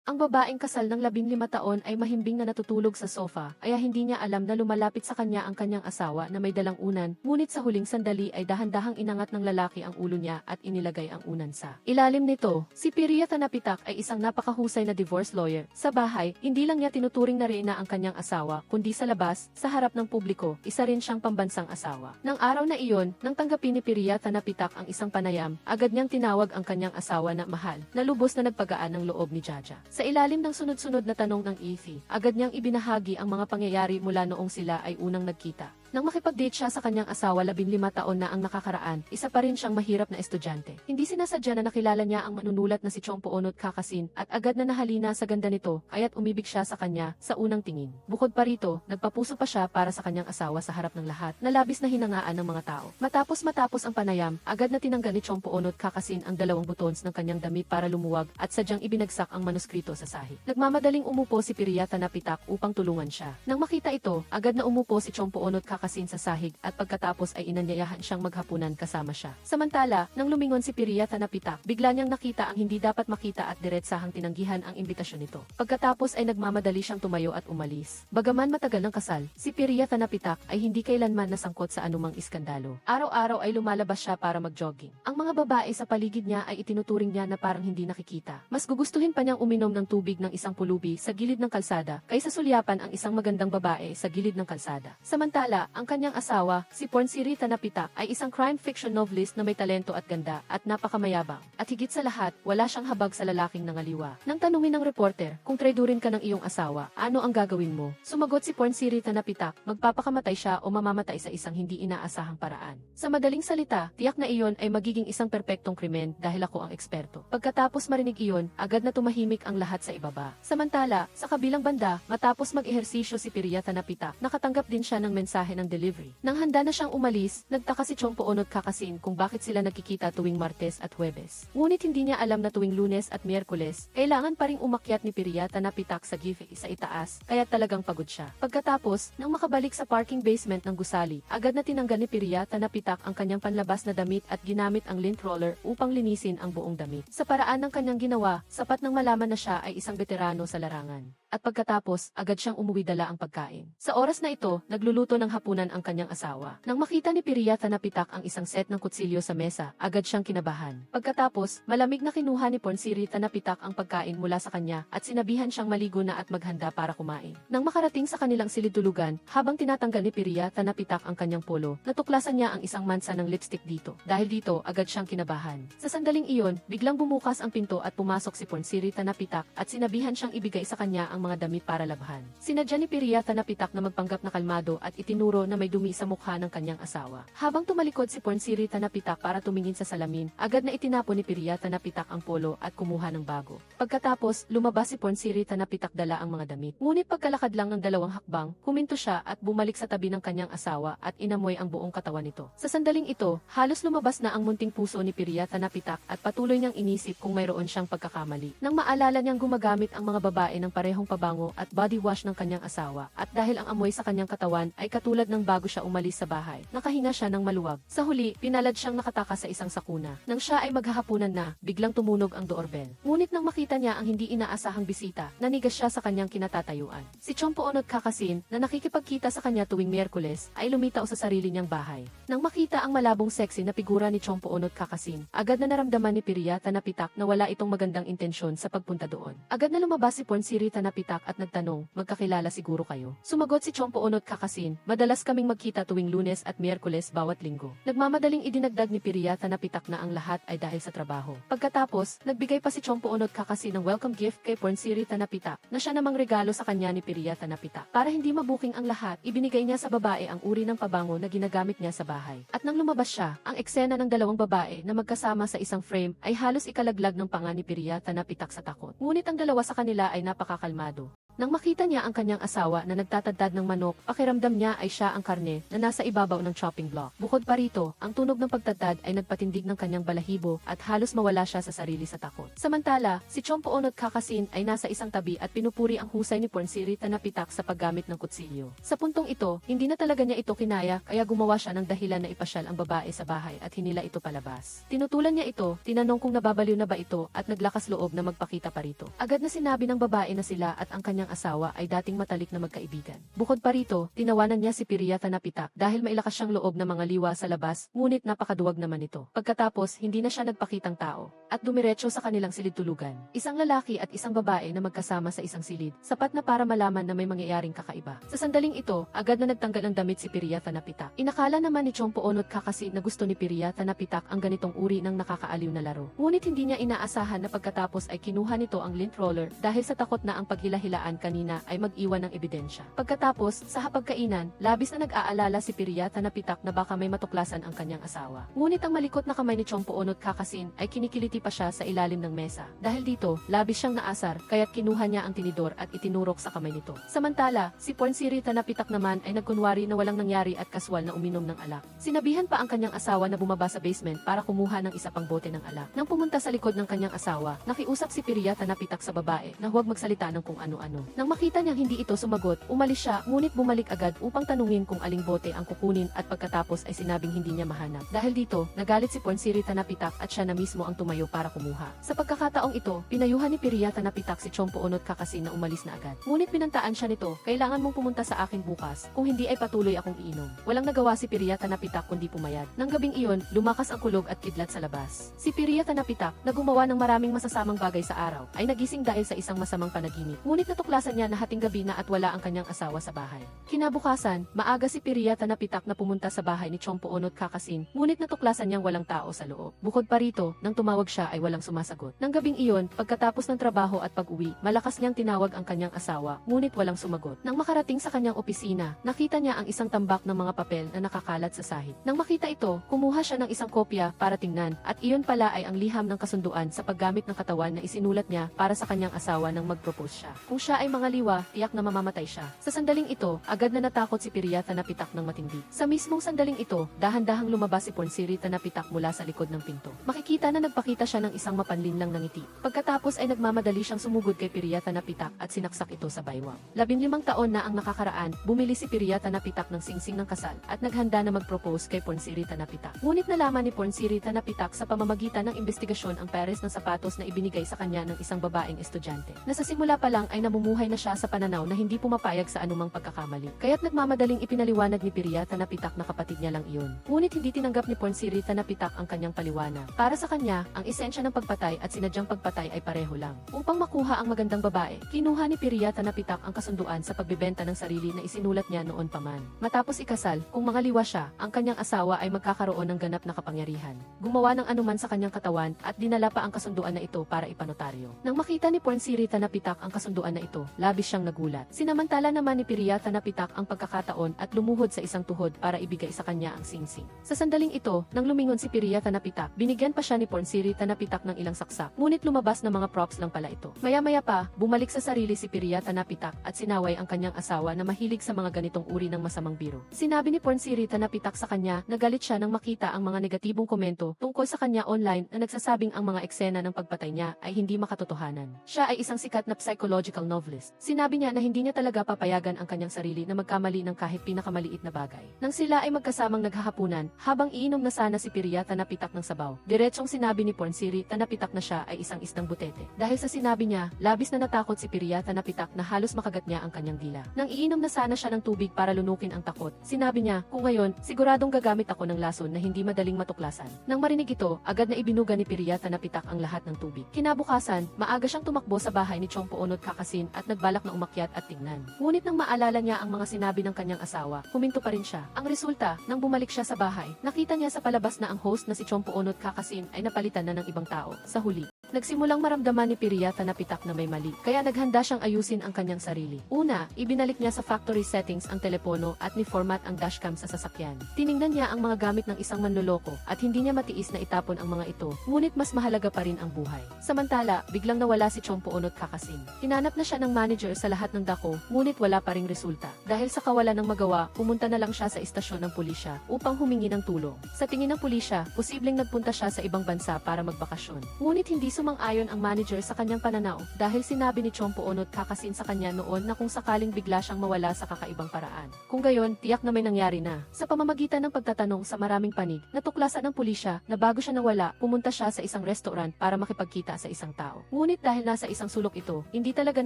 Ang babaeng kasal ng 15 taon ay mahimbing na natutulog sa sofa, kaya hindi niya alam na lumalapit sa kanya ang kanyang asawa na may dalang unan, ngunit sa huling sandali ay dahan-dahang inangat ng lalaki ang ulo niya at inilagay ang unan sa ilalim nito. Si Piria Tanapitak ay isang napakahusay na divorce lawyer. Sa bahay, hindi lang niya tinuturing na reyna ang kanyang asawa, kundi sa labas, sa harap ng publiko, isa rin siyang pambansang asawa. Nang araw na iyon, nang tanggapin ni Piria Tanapitak ang isang panayam, agad niyang tinawag ang kanyang asawa na mahal, na lubos na nagpagaan ng loob ni Jaja. Sa ilalim ng sunod-sunod na tanong ng Effie, agad niyang ibinahagi ang mga pangyayari mula noong sila ay unang nagkita. Nang makipag-date siya sa kanyang asawa 15 taon na ang nakakaraan, isa pa rin siyang mahirap na estudyante. Hindi sinasadya na nakilala niya ang manunulat na si Chompo Onot Kakasin at agad na nahalina sa ganda nito, kaya't umibig siya sa kanya sa unang tingin. Bukod pa rito, nagpapuso pa siya para sa kanyang asawa sa harap ng lahat, na labis na hinangaan ng mga tao. Matapos ang panayam, agad na tinanggal ni Chompo Onot Kakasin ang 2 buttons ng kanyang damit para lumuwag at sadyang ibinagsak ang manuskrito sa sahig. Nagmamadaling umupo si Piria Tanapitak upang tulungan siya. Nang makita ito, agad na umupo si Chompo Onot Kakasin sa sahig at pagkatapos ay inanyayahan siyang maghapunan kasama siya. Samantala, nang lumingon si Piria Tanapitak, bigla niyang nakita ang hindi dapat makita at diretsahang tinanggihan ang imbitasyon nito. Pagkatapos ay nagmamadali siyang tumayo at umalis. Bagaman matagal ng kasal, si Piria Tanapitak ay hindi kailanman nasangkot sa anumang iskandalo. Araw-araw ay lumalabas siya para mag-jogging. Ang mga babae sa paligid niya ay itinuturing niya na parang hindi nakikita. Mas gugustuhin pa niyang uminom ng tubig ng isang pulubi sa gilid ng kalsada kaysa sulyapan ang isang magandang babae sa gilid ng kalsada. Samantala, ang kanyang asawa, si Pornsiri Tanapitak, ay isang crime fiction novelist na may talento at ganda at napakamayabang. At higit sa lahat, wala siyang habag sa lalaking nangaliwa. Nang tanungin ng reporter, kung traidorin ka ng iyong asawa, ano ang gagawin mo? Sumagot si Pornsiri Tanapitak, magpapakamatay siya o mamamatay sa isang hindi inaasahang paraan. Sa madaling salita, tiyak na iyon ay magiging isang perpektong krimen dahil ako ang eksperto. Pagkatapos marinig iyon, agad na tumahimik ang lahat sa ibaba. Samantala, sa kabilang banda, matapos mag-ehersisyo si Piria Tanapitak, nakatanggap din siya ng mensahe ng delivery. Nang handa na siyang umalis, nagtaka si Chompo Onot Kakasin kung bakit sila nagkikita tuwing Martes at Huwebes. Ngunit hindi niya alam na tuwing Lunes at Miyerkules, kailangan pa ring umakyat ni Piria Tanapitak sa gife sa itaas, kaya talagang pagod siya. Pagkatapos, nang makabalik sa parking basement ng gusali, agad na tinanggal ni Piria Tanapitak ang kanyang panlabas na damit at ginamit ang lint roller upang linisin ang buong damit. Sa paraan ng kanyang ginawa, sapat nang malaman na siya ay isang veterano sa larangan. At pagkatapos, agad siyang umuwi dala ang pagkain. Sa oras na ito, nagluluto ng hapunan ang kanyang asawa. Nang makita ni Piria Tanapitak ang isang set ng kutsilyo sa mesa, agad siyang kinabahan. Pagkatapos, malamig na kinuha ni Pornsiri Tanapitak ang pagkain mula sa kanya at sinabihan siyang maligo na at maghanda para kumain. Nang makarating sa kanilang silid-tulugan, habang tinatanggal ni Piria Tanapitak ang kanyang polo, natuklasan niya ang isang mansa ng lipstick dito. Dahil dito, agad siyang kinabahan. Sa sandaling iyon, biglang bumukas ang pinto at pumasok si Pornsiri Tanapitak at sinabihan siyang ibigay sa kanya ang mga damit para labhan. Sinadya ni Piria Tanapitak na magpanggap na kalmado at itinuro na may dumi sa mukha ng kanyang asawa. Habang tumalikod si Pornsiri Tanapitak para tumingin sa salamin, agad na itinapon ni Piria Tanapitak ang polo at kumuha ng bago. Pagkatapos, lumabas si Pornsiri Tanapitak dala ang mga damit. Ngunit pagkalakad lang ng 2 hakbang, huminto siya at bumalik sa tabi ng kanyang asawa at inamoy ang buong katawan nito. Sa sandaling ito, halos lumabas na ang munting puso ni Piria Tanapitak at patuloy niyang inisip kung mayroon siyang pagkakamali. Nang maalala niyang gumagamit ang mga babae ng parehong pabango at body wash ng kanyang asawa, at dahil ang amoy sa kanyang katawan ay katulad ng bago siya umalis sa bahay, nakahinga siya ng maluwag. Sa huli, pinalad siyang nakatakas sa isang sakuna. Nang siya ay maghahapunan na, biglang tumunog ang doorbell. Ngunit nang makita niya ang hindi inaasahang bisita, nanigas siya sa kanyang kinatatayuan. Si Chompo Onot Kakasin, na nakikipagkita sa kanya tuwing Miyerkules, ay lumitaw sa sarili niyang bahay. Nang makita ang malabong sexy na figura ni Chompo Onot Kakasin, agad na naramdaman ni Piria Tanapitak na wala itong magandang intensyon sa pagpunta doon. Agad na lumabas si Pornsiri Tanapitak at nagtanong, magkakilala siguro kayo? Sumagot si Chompo Onot Kakasin, madalas kaming magkita tuwing Lunes at Miyerkules bawat linggo. Nagmamadaling idinagdag ni Piria Tanapitak na ang lahat ay dahil sa trabaho. Pagkatapos, nagbigay pa si Chompo Onot Kakasin ng welcome gift kay Pornsiri Tanapitak, na siya namang regalo sa kanya ni Piria Tanapitak. Para hindi mabuking ang lahat, ibinigay niya sa babae ang uri ng pabango na ginagamit niya sa bahay. At nang lumabas siya, ang eksena ng 2 babae na magkasama sa isang frame ay halos ikalaglag ng panga ni Piria Tanapitak sa takot. Ngunit ang 2 sa kanila ay napakakalmado. Nang makita niya ang kanyang asawa na nagtatadtad ng manok, pakiramdam niya ay siya ang karne na nasa ibabaw ng chopping block. Bukod pa rito, ang tunog ng pagtadtad ay nagpatindig ng kanyang balahibo at halos mawala siya sa sarili sa takot. Samantala, si Chompoonot Kakasin ay nasa isang tabi at pinupuri ang husay ni Pornsiri Tanapitak sa paggamit ng kutsilyo. Sa puntong ito, hindi na talaga niya ito kinaya kaya gumawa siya ng dahilan na ipasyal ang babae sa bahay at hinila ito palabas. Tinutulan niya ito, tinanong kung nababaliw na ba ito at naglakas loob na magpakita pa rito. Agad na sinabi ng babae na sila at ang kanyang asawa ay dating matalik na magkaibigan. Bukod pa rito, tinawanan niya si Piria Tanapitak dahil mailakas siyang loob ng mga liwa sa labas, ngunit napakaduwag naman ito. Pagkatapos, hindi na siya nagpakitang tao at dumiretso sa kanilang silid-tulugan. Isang lalaki at isang babae na magkasama sa isang silid, sapat na para malaman na may mangyayaring kakaiba. Sa sandaling ito, agad na nagtanggal ang damit si Piria Tanapitak. Inakala naman ni Chompoonot Kakasin na gusto ni Piria Tanapitak ang ganitong uri ng nakakaaliw na laro. Ngunit hindi niya inaasahan na pagkatapos ay kinuha nito ang lint roller dahil sa takot na ang paghilahilaan kanina ay mag-iwan ng ebidensya. Pagkatapos, sa hapagkainan, labis na nag-aalala si Piria Tanapitak na baka may matuklasan ang kanyang asawa. Ngunit ang malikot na kamay ni Chompoonot Kakasin ay kinikiliti pa siya sa ilalim ng mesa. Dahil dito, labis siyang naasar kaya't kinuha niya ang tinidor at itinurok sa kamay nito. Samantala, si Pornsiri Tanapitak naman ay nagkunwari na walang nangyari at kaswal na uminom ng alak. Sinabihan pa ang kanyang asawa na bumaba sa basement para kumuha ng isa pang bote ng alak. Nang pumunta sa likod ng kanyang asawa, nakiusap si Piria Tanapitak sa babae na huwag magsalita ng kung ano-ano. Nang makita niyang hindi ito sumagot, umalis siya ngunit bumalik agad upang tanungin kung aling bote ang kukunin at pagkatapos ay sinabing hindi niya mahanap. Dahil dito, nagalit si Pornsiri Tanapitak at siya na mismo ang tumayo para kumuha. Sa pagkakataong ito, pinayuhan ni Piria Tanapitak si Chompoonot Kakasin na umalis na agad. Ngunit pinantaan siya nito, kailangan mong pumunta sa akin bukas, kung hindi ay patuloy akong iinom. Walang nagawa si Piria Tanapitak kundi pumayag. Nang gabing iyon, lumakas ang kulog at kidlat sa labas. Si Piria Tanapitak, na gumawa ng maraming masasamang bagay sa araw, ay nagising dahil sa isang masamang panaginip. Ngunit natuklasan niya na hating gabi na at wala ang kanyang asawa sa bahay. Kinabukasan, maaga si Piria Tanapitak na pumunta sa bahay ni Chompoonot Kakasin, ngunit natuklasan niyang walang tao sa loob. Bukod pa rito, nang tumawag siya ay walang sumasagot. Nang gabing iyon, pagkatapos ng trabaho at pag-uwi, malakas niyang tinawag ang kanyang asawa, ngunit walang sumagot. Nang makarating sa kanyang opisina, nakita niya ang isang tambak ng mga papel na nakakalat sa sahig. Nang makita ito, kumuha siya ng isang kopya para tingnan, at iyon pala ay ang liham ng kasunduan sa paggamit ng katawan na isinulat niya para sa kanyang asawa nang mag-propose siya. Kung siya ay mangaliwa, tiyak na mamamatay siya. Sa sandaling ito, agad na natakot si Piria Tanapitak ng matindi. Sa mismong sandaling ito, dahan-dahang lumabas si Pornsiri Tanapitak mula sa likod ng pinto. Makikita na nagpakita siya ng isang mapanlinlang na ngiti. Pagkatapos ay nagmamadali siyang sumugod kay Piria Tanapitak at sinaksak ito sa baywang. 15 taon na ang nakakaraan, bumili si Piria Tanapitak ng singsing ng kasal at naghanda na mag-propose kay Pornsiri Tanapitak. Ngunit nalaman ni Pornsiri Tanapitak sa pamamagitan ng investigasyon ang pares ng sapatos na ibinigay sa kanya ng isang babaeng estudyante. Na sa simula pa lang ay namumuhay na siya sa pananaw na hindi pumapayag sa anumang pagkakamali. Kaya't nagmamadaling ipinaliwanag ni Piria Tanapitak na kapatid niya lang iyon. Ngunit hindi tinanggap ni Pornsiri Tanapitak ang kanyang paliwanag. Para sa kanya, ang esensya ng pagpatay at sinadyang pagpatay ay pareho lang. Upang makuha ang magandang babae, kinuha ni Piria Tanapitak ang kasunduan sa pagbebenta ng sarili na isinulat niya noon pa man. Matapos ikasal, kung mangaliwa siya, ang kanyang asawa ay magkakaroon ng ganap na kapangyarihan. Gumawa ng anuman sa kanyang katawan at dinala pa ang kasunduan na ito para ipanotaryo. Nang makita ni Pornsiri Tanapitak ang kasunduan na ito, labis siyang nagulat. Sinamantala naman ni Piria Tanapitak ang pagkakataon at lumuhod sa isang tuhod para ibigay sa kanya ang singsing. Sa sandaling ito, nang lumingon si Piria Tanapitak, binigyan pa siya ni Pornsiri Tanapitak ng ilang saksak, ngunit lumabas na mga props lang pala ito. Maya-maya pa, bumalik sa sarili si Piria Tanapitak at sinaway ang kanyang asawa na mahilig sa mga ganitong uri ng masamang biro. Sinabi ni Pornsiri Tanapitak sa kanya na galit siya nang makita ang mga negatibong komento tungkol sa kanya online na nagsasabing ang mga eksena ng pagpatay niya ay hindi makatotohanan. Siya ay isang sikat na psychological novelist. Sinabi niya na hindi niya talaga papayagan ang kanyang sarili na magkamali ng kahit pinakamaliit na bagay. Nang sila ay magkasamang naghahapunan, habang iinom na sana si Piria Tanapitak ng sabaw, diretsong sinabi ni Pornsiri Tanapitak na siya ay isang isdang butete. Dahil sa sinabi niya, labis na natakot si Piria Tanapitak na halos makagat niya ang kanyang dila. Nang iinom na sana siya ng tubig para lunukin ang takot, sinabi niya, kung ngayon, siguradong gagamit ako ng lason na hindi madaling matuklasan. Nang marinig ito, agad na ibinuga ni Piria Tanapitak ang lahat ng tubig. Kinabukasan, maaga siyang tumakbo sa bahay ni Chompoonot Kakasin at nagbalak na umakyat at tingnan. Ngunit nang maalala niya ang mga sinabi ng kanyang asawa, huminto pa rin siya. Ang resulta, nang bumalik siya sa bahay, nakita niya sa palabas na ang host na si Chompoonot Kakasin ay napalitan na ng ibang tao. Sa huli, Nagsimulang maramdaman ni Piryata na pitak na may mali, kaya naghanda siyang ayusin ang kanyang sarili. Una, ibinalik niya sa factory settings ang telepono at ni-format ang dashcam sa sasakyan. Tiningnan niya ang mga gamit ng isang manloloko at hindi niya matiis na itapon ang mga ito, ngunit mas mahalaga pa rin ang buhay. Samantala, biglang nawala si Chompo Onot Kakasin. Hinanap na siya ng manager sa lahat ng dako, ngunit wala pa ring resulta. Dahil sa kawalan ng magawa, pumunta na lang siya sa istasyon ng pulisya upang humingi ng tulong. Sa tingin ng pulisya, posibleng nagpunta siya sa ibang bansa para magbakasyon. Ngunit hindi sumang-ayon ang manager sa kanyang pananaw dahil sinabi ni Chompo Onot Kakasin sa kanya noon na kung sakaling bigla siyang mawala sa kakaibang paraan. Kung gayon, tiyak na may nangyari na. Sa pamamagitan ng pagtatanong sa maraming panig, natuklasan ng pulisya na bago siya nawala, pumunta siya sa isang restaurant para makipagkita sa isang tao. Ngunit dahil nasa isang sulok ito, hindi talaga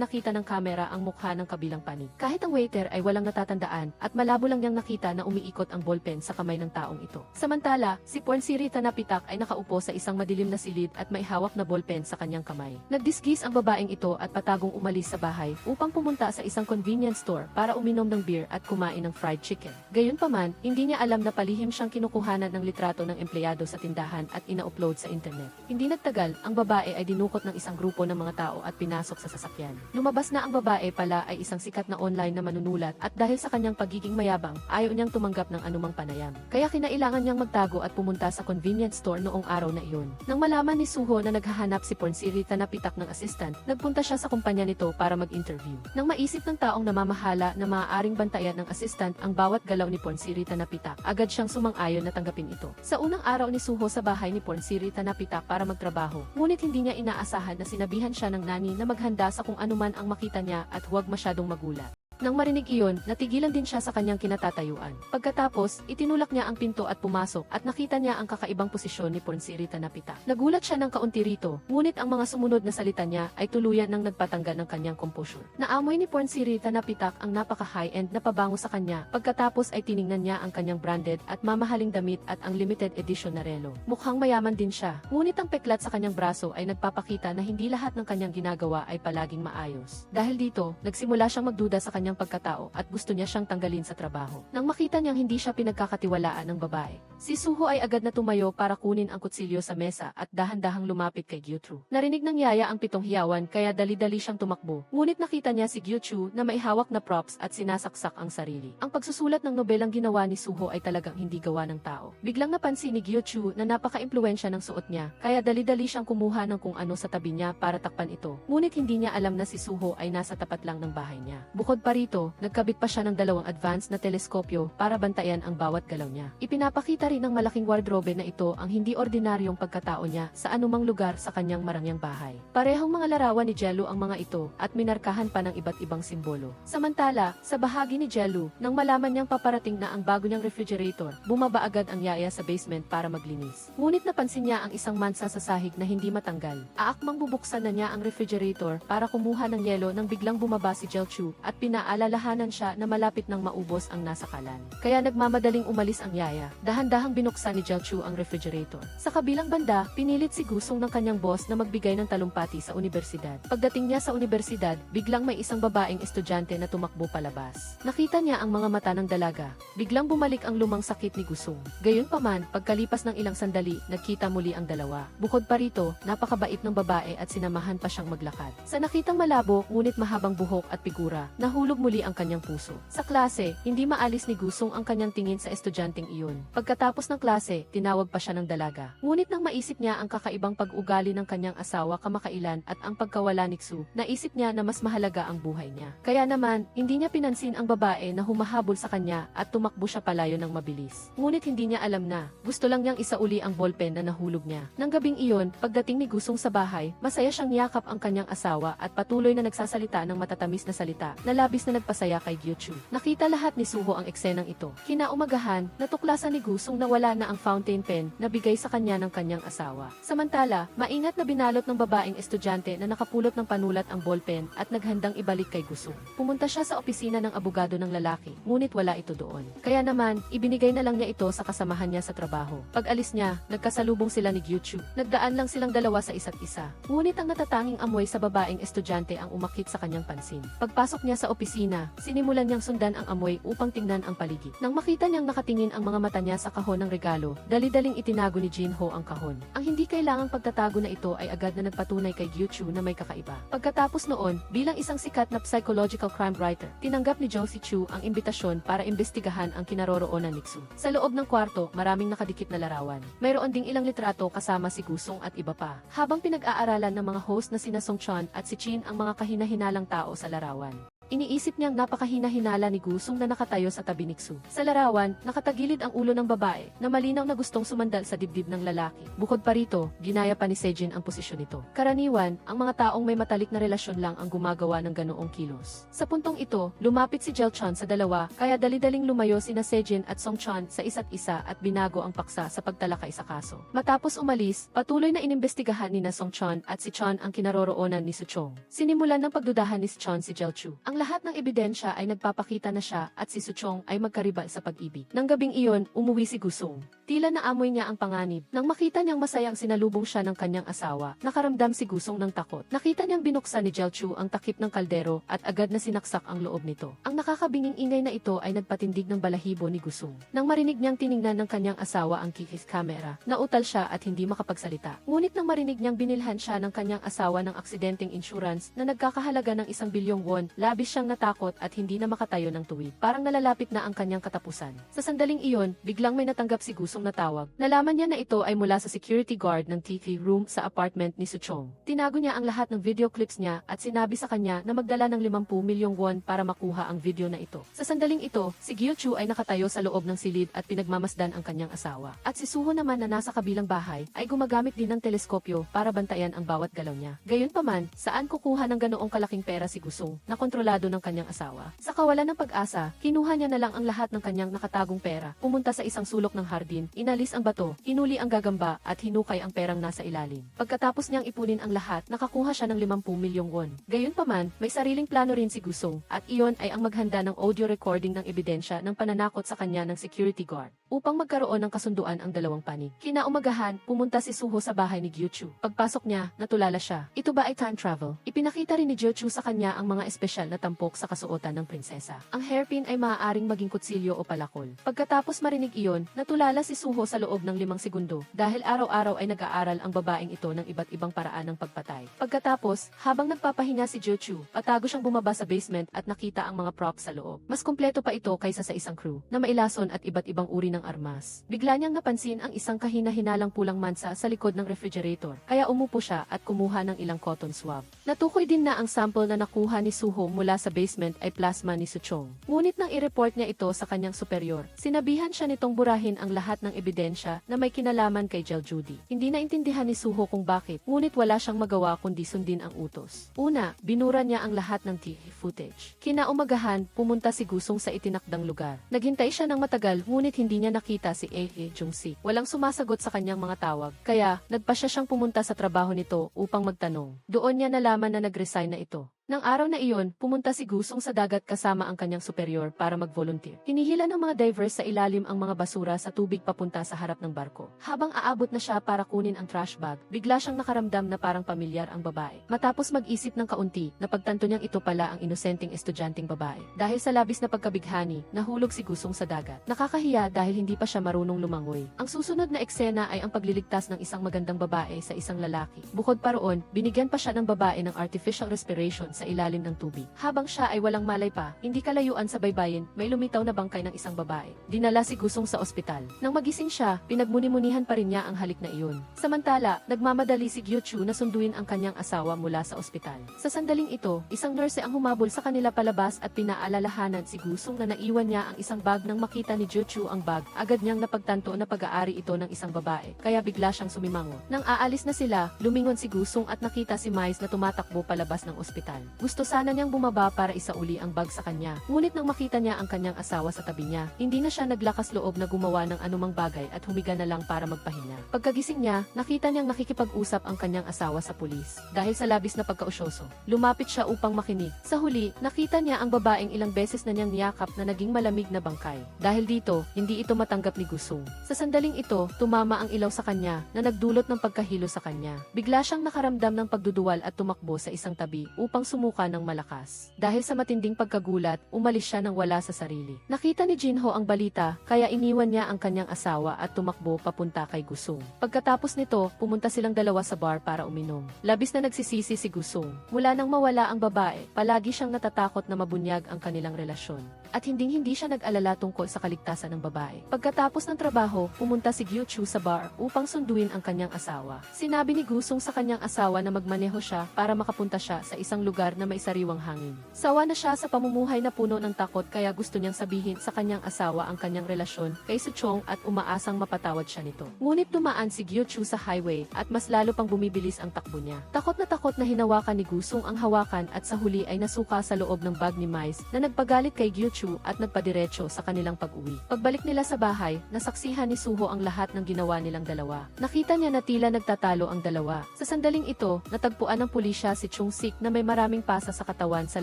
nakita ng kamera ang mukha ng kabilang panig. Kahit ang waiter ay walang natatandaan at malabo lang niyang nakita na umiikot ang ballpen sa kamay ng taong ito. Samantala, si Pornsiri Tanapitak ay nakaupo sa isang madilim na silid at may hawak na ballpen sa kanyang kamay. Nagdisgis ang babaeng ito at patagong umalis sa bahay upang pumunta sa isang convenience store para uminom ng beer at kumain ng fried chicken. Gayunpaman, hindi niya alam na palihim siyang kinukuhanan ng litrato ng empleyado sa tindahan at ina-upload sa internet. Hindi nagtagal, ang babae ay dinukot ng isang grupo ng mga tao at pinasok sa sasakyan. Lumabas na ang babae pala ay isang sikat na online na manunulat at dahil sa kanyang pagiging mayabang, ayaw niyang tumanggap ng anumang panayam. Kaya kinailangan niyang magtago at pumunta sa convenience store noong araw na iyon. Nang malaman ni Suho na naghahanap si Pornsiri Tanapitak ng assistant, nagpunta siya sa kumpanya nito para mag-interview. Nang maisip ng taong namamahala na maaaring bantayan ng assistant ang bawat galaw ni Pornsiri Tanapitak, agad siyang sumang-ayon na tanggapin ito. Sa unang araw ni Suho sa bahay ni Pornsiri Tanapitak para magtrabaho, ngunit hindi niya inaasahan na sinabihan siya ng nani na maghanda sa kung anuman ang makita niya at huwag masyadong magulat. Nang marinig iyon, natigilan din siya sa kanyang kinatatayuan. Pagkatapos, itinulak niya ang pinto at pumasok at nakita niya ang kakaibang posisyon ni Pornsiri Tanapitak. Nagulat siya ng kaunti rito, ngunit ang mga sumunod na salita niya ay tuluyan ng nagpatanggal ng kanyang composure. Naamoy ni Pornsiri Tanapitak ang napaka-high-end na pabango sa kanya, pagkatapos ay tiningnan niya ang kanyang branded at mamahaling damit at ang limited edition na relo. Mukhang mayaman din siya, ngunit ang peklat sa kanyang braso ay nagpapakita na hindi lahat ng kanyang ginagawa ay palaging maayos. Dahil dito, nagsimula siyang magduda sa kanyang pagkatao at gusto niya siyang tanggalin sa trabaho. Nang makita niyang hindi siya pinagkakatiwalaan ng babae, si Suho ay agad na tumayo para kunin ang kutsilyo sa mesa at dahan-dahang lumapit kay Gyutru. Narinig ng yaya ang pitong hiyawan kaya dali-dali siyang tumakbo. Ngunit nakita niya si Gyutru na may hawak na props at sinasaksak ang sarili. Ang pagsusulat ng nobelang ginawa ni Suho ay talagang hindi gawa ng tao. Biglang napansin ni Gyutru na napaka-impluwensya ng suot niya, kaya dali-dali siyang kumuha ng kung ano sa tabi niya para takpan ito. Ngunit hindi niya alam na si Suho ay nasa tapat lang ng bahay niya. Bukod pa rito, nagkabit pa siya ng dalawang advanced na teleskopyo para bantayan ang bawat galaw niya. Ipinapakita rin ng malaking wardrobe na ito ang hindi ordinaryong pagkatao niya sa anumang lugar sa kanyang marangyang bahay. Parehong mga larawan ni Jello ang mga ito at minarkahan pa ng iba't ibang simbolo. Samantala, sa bahagi ni Jello, nang malaman niyang paparating na ang bago niyang refrigerator, bumaba agad ang yaya sa basement para maglinis. Ngunit napansin niya ang isang mansa sa sahig na hindi matanggal. Aakmang bubuksan na niya ang refrigerator para kumuha ng yelo nang biglang bumaba si Jelchu at pinaalalahanan siya na malapit nang maubos ang nasa kalan. Kaya nagmamadaling umalis ang yaya. Dahan-dahang binuksan ni Jelchu ang refrigerator. Sa kabilang banda, pinilit si Gusong ng kanyang boss na magbigay ng talumpati sa universidad. Pagdating niya sa universidad, biglang may isang babaeng estudyante na tumakbo palabas. Nakita niya ang mga mata ng dalaga. Biglang bumalik ang lumang sakit ni Gusong. Gayunpaman, pagkalipas ng ilang sandali, nagkita muli ang dalawa. Bukod pa rito, napakabait ng babae at sinamahan pa siyang maglakad. Sa nakitang malabo, ngunit mahabang buhok at figura, nahulog muli ang kanyang puso. Sa klase, hindi maalis ni Gusong ang kanyang tingin sa estudyanteng iyon. Pagkatapos ng klase, tinawag pa siya ng dalaga. Ngunit nang maisip niya ang kakaibang pag-ugali ng kanyang asawa kamakailan at ang pagkawala ni Xu, naisip niya na mas mahalaga ang buhay niya. Kaya naman, hindi niya pinansin ang babae na humahabol sa kanya at tumakbo siya palayo ng mabilis. Ngunit hindi niya alam na, gusto lang niyang isauli ang ballpen na nahulog niya. Nang gabing iyon, pagdating ni Gusong sa bahay, masaya siyang niyakap ang kanyang asawa at patuloy na nagsasalita ng matatamis na salita na labis na nagpasaya kay Gyutru. Nakita lahat ni Suho ang eksenang ito. Kinaumagahan, natuklasan ni Gusong na wala na ang fountain pen na bigay sa kanya ng kanyang asawa. Samantala, maingat na binalot ng babaeng estudyante na nakapulot ng panulat ang ballpen at naghandang ibalik kay Gusong. Pumunta siya sa opisina ng abogado ng lalaki, ngunit wala ito doon. Kaya naman, ibinigay na lang niya ito sa kasamahan niya sa trabaho. Pag alis niya, nagkasalubong sila ni Gyutru. Nagdaan lang silang dalawa sa isa't isa. Ngunit ang natatanging amoy sa babaeng estudyante ang umakit sa kanyang pansin. Pagpasok niya sa opisina, opisina, sinimulan niyang sundan ang amoy upang tingnan ang paligid. Nang makita niyang nakatingin ang mga mata niya sa kahon ng regalo, dali-daling itinago ni Jinho ang kahon. Ang hindi kailangang pagtatago na ito ay agad na nagpatunay kay Gyuchu na may kakaiba. Pagkatapos noon, bilang isang sikat na psychological crime writer, tinanggap ni Jo Si-chu ang imbitasyon para imbestigahan ang kinaroroonan ni Xu. Sa loob ng kwarto, maraming nakadikit na larawan. Mayroon ding ilang litrato kasama si Gusong at iba pa. Habang pinag-aaralan ng mga host na sina Song Chan at si Chin ang mga kahina-hinalang tao sa larawan. Iniisip niyang napakahina-hinala ni Gusong na nakatayo sa tabi ni Xu. Sa larawan, nakatagilid ang ulo ng babae na malinaw na gustong sumandal sa dibdib ng lalaki. Bukod pa rito, ginaya pa ni Sejin ang posisyon nito. Karaniwan, ang mga taong may matalik na relasyon lang ang gumagawa ng ganoong kilos. Sa puntong ito, lumapit si Jel Chan sa dalawa, kaya dali-daling lumayo sina Sejin at Song Chan sa isa't isa at binago ang paksa sa pagtalakay sa kaso. Matapos umalis, patuloy na inimbestigahan ni na Song Chan at si Chan ang kinaroroonan ni Su Chong. Sinimulan ng pagdudahan ni Chan si Jel Chu. Ang lahat ng ebidensya ay nagpapakita na siya at si Su Chong ay magkaribal sa pag-ibig. Nang gabing iyon, umuwi si Gusong. Tila naamoy niya ang panganib. Nang makita niyang masayang sinalubong siya ng kanyang asawa, nakaramdam si Gusong ng takot. Nakita niyang binuksan ni Jel Chu ang takip ng kaldero at agad na sinaksak ang loob nito. Ang nakakabinging ingay na ito ay nagpatindig ng balahibo ni Gusong. Nang marinig niyang tiningnan ng kanyang asawa ang kikis camera, nautal siya at hindi makapagsalita. Ngunit nang marinig niyang binilhan siya ng kanyang asawa ng aksidenteng insurance na nagkakahalaga ng 1 bilyong won, labis siyang natakot at hindi na makatayo ng tuwid. Parang nalalapit na ang kanyang katapusan. Sa sandaling iyon, biglang may natanggap si Gusong na tawag. Nalaman niya na ito ay mula sa security guard ng TV room sa apartment ni Su Chong. Tinago niya ang lahat ng video clips niya at sinabi sa kanya na magdala ng 50 milyong won para makuha ang video na ito. Sa sandaling ito, si Gyuchu ay nakatayo sa loob ng silid at pinagmamasdan ang kanyang asawa. At si Suho naman na nasa kabilang bahay ay gumagamit din ng teleskopyo para bantayan ang bawat galaw niya. Gayunpaman, saan kukuha ng ganoong kalaking pera si Gusong na kontrolado ng kanyang asawa? Sa kawalan ng pag-asa, kinuha niya na lang ang lahat ng kanyang nakatagong pera, pumunta sa isang sulok ng hardin, inalis ang bato, hinuli ang gagamba at hinukay ang perang nasa ilalim. Pagkatapos niyang ipunin ang lahat, nakakuha siya ng 50 milyong won. Gayunpaman, may sariling plano rin si Gusong at iyon ay ang maghanda ng audio recording ng ebidensya ng pananakot sa kanya ng security guard upang magkaroon ng kasunduan ang dalawang panig. Kinaumagahan, pumunta si Suho sa bahay ni Gyuchu. Pagpasok niya, natulala siya. Ito ba ay time travel? Ipinakita rin ni Gyuchu sa kanya ang mga espesyal na tampok sa kasuotan ng prinsesa. Ang hairpin ay maaaring maging kutsilyo o palakol. Pagkatapos marinig iyon, natulala si Suho sa loob ng 5 segundo dahil araw-araw ay nag-aaral ang babaeng ito ng iba't ibang paraan ng pagpatay. Pagkatapos, habang nagpapahinga si Gyuchu, patago siyang bumaba sa basement at nakita ang mga props sa loob. Mas kumpleto pa ito kaysa sa isang crew na mailason at iba't ibang uri ng armas. Bigla niyang napansin ang isang kahina-hinalang pulang mansa sa likod ng refrigerator, kaya umupo siya at kumuha ng ilang cotton swab. Natukoy din na ang sample na nakuha ni Suho mula sa basement ay plasma ni Su Chong. Ngunit nang i-report niya ito sa kanyang superior, sinabihan siya nitong burahin ang lahat ng ebidensya na may kinalaman kay Jel Judy. Hindi naintindihan ni Suho kung bakit, ngunit wala siyang magawa kundi sundin ang utos. Una, binura niya ang lahat ng TV footage. Kinaumagahan, pumunta si Gusong sa itinakdang lugar. Naghintay siya ng matagal, ngunit hindi niya nakita si Jung-si. Walang sumasagot sa kanyang mga tawag, kaya nagpasya siyang pumunta sa trabaho nito upang magtanong. Doon niya nalaman na nag-resign na ito. Nang araw na iyon, pumunta si Gusong sa dagat kasama ang kanyang superior para mag-volunteer. Hinihila ng mga divers sa ilalim ang mga basura sa tubig papunta sa harap ng barko. Habang aabot na siya para kunin ang trash bag, bigla siyang nakaramdam na parang pamilyar ang babae. Matapos mag-isip ng kaunti, napagtanto niyang ito pala ang inosenteng estudyanteng babae. Dahil sa labis na pagkabighani, nahulog si Gusong sa dagat. Nakakahiya dahil hindi pa siya marunong lumangoy. Ang susunod na eksena ay ang pagliligtas ng isang magandang babae sa isang lalaki. Bukod pa roon, binigyan pa siya ng babae ng artificial respiration sa ilalim ng tubig. Habang siya ay walang malay pa, hindi kalayuan sa baybayin, may lumitaw na bangkay ng isang babae. Dinala si Gusong sa ospital. Nang magising siya, pinagmuni-munihan pa rin niya ang halik na iyon. Samantala, nagmamadali si Gyuchu na sunduin ang kanyang asawa mula sa ospital. Sa sandaling ito, isang nurse ang humabol sa kanila palabas at pinaalalahanan si Gusong na naiwan niya ang isang bag. Nang makita ni Gyuchu ang bag, agad niyang napagtanto na pag-aari ito ng isang babae, kaya bigla siyang sumimango. Nang aalis na sila, lumingon si Gusong at nakita si Mais na tumatakbo palabas ng ospital. Gusto sana niyang bumaba para isauli ang bag sa kanya. Ngunit nang makita niya ang kanyang asawa sa tabi niya, hindi na siya naglakas loob na gumawa ng anumang bagay at humiga na lang para magpahinga. Pagkagising niya, nakita niyang nakikipag-usap ang kanyang asawa sa pulis. Dahil sa labis na pagkausyoso, lumapit siya upang makinig. Sa huli, nakita niya ang babaeng ilang beses na niyang niyakap na naging malamig na bangkay. Dahil dito, hindi ito matanggap ni Gusong. Sa sandaling ito, tumama ang ilaw sa kanya na nagdulot ng pagkahilo sa kanya. Bigla siyang nakaramdam ng pagduduwal at tumakbo sa isang tabi upang sumuka ng malakas. Dahil sa matinding pagkagulat, umalis siya nang wala sa sarili. Nakita ni Jinho ang balita, kaya iniwan niya ang kanyang asawa at tumakbo papunta kay Gusong. Pagkatapos nito, pumunta silang dalawa sa bar para uminom. Labis na nagsisisi si Gusong. Mula nang mawala ang babae, palagi siyang natatakot na mabunyag ang kanilang relasyon. At hindi siya nag-alala tungkol sa kaligtasan ng babae. Pagkatapos ng trabaho, pumunta si Gyuchu sa bar upang sunduin ang kanyang asawa. Sinabi ni Gusong sa kanyang asawa na magmaneho siya para makapunta siya sa isang lugar na may sariwang hangin. Sawa na siya sa pamumuhay na puno ng takot kaya gusto niyang sabihin sa kanyang asawa ang kanyang relasyon kay Suchong at umaasang mapatawad siya nito. Ngunit dumaan si Gyuchu sa highway at mas lalo pang bumibilis ang takbo niya. Takot na hinawakan ni Gusong ang hawakan at sa huli ay nasuka sa loob ng bag ni Mais na nagpagalit kay Gyuchu at nagpadiretso sa kanilang pag-uwi. Pagbalik nila sa bahay, nasaksihan ni Suho ang lahat ng ginawa nilang dalawa. Nakita niya na tila nagtatalo ang dalawa. Sa sandaling ito, natagpuan ng pulisya si Chung Sik na may maraming pasa sa katawan sa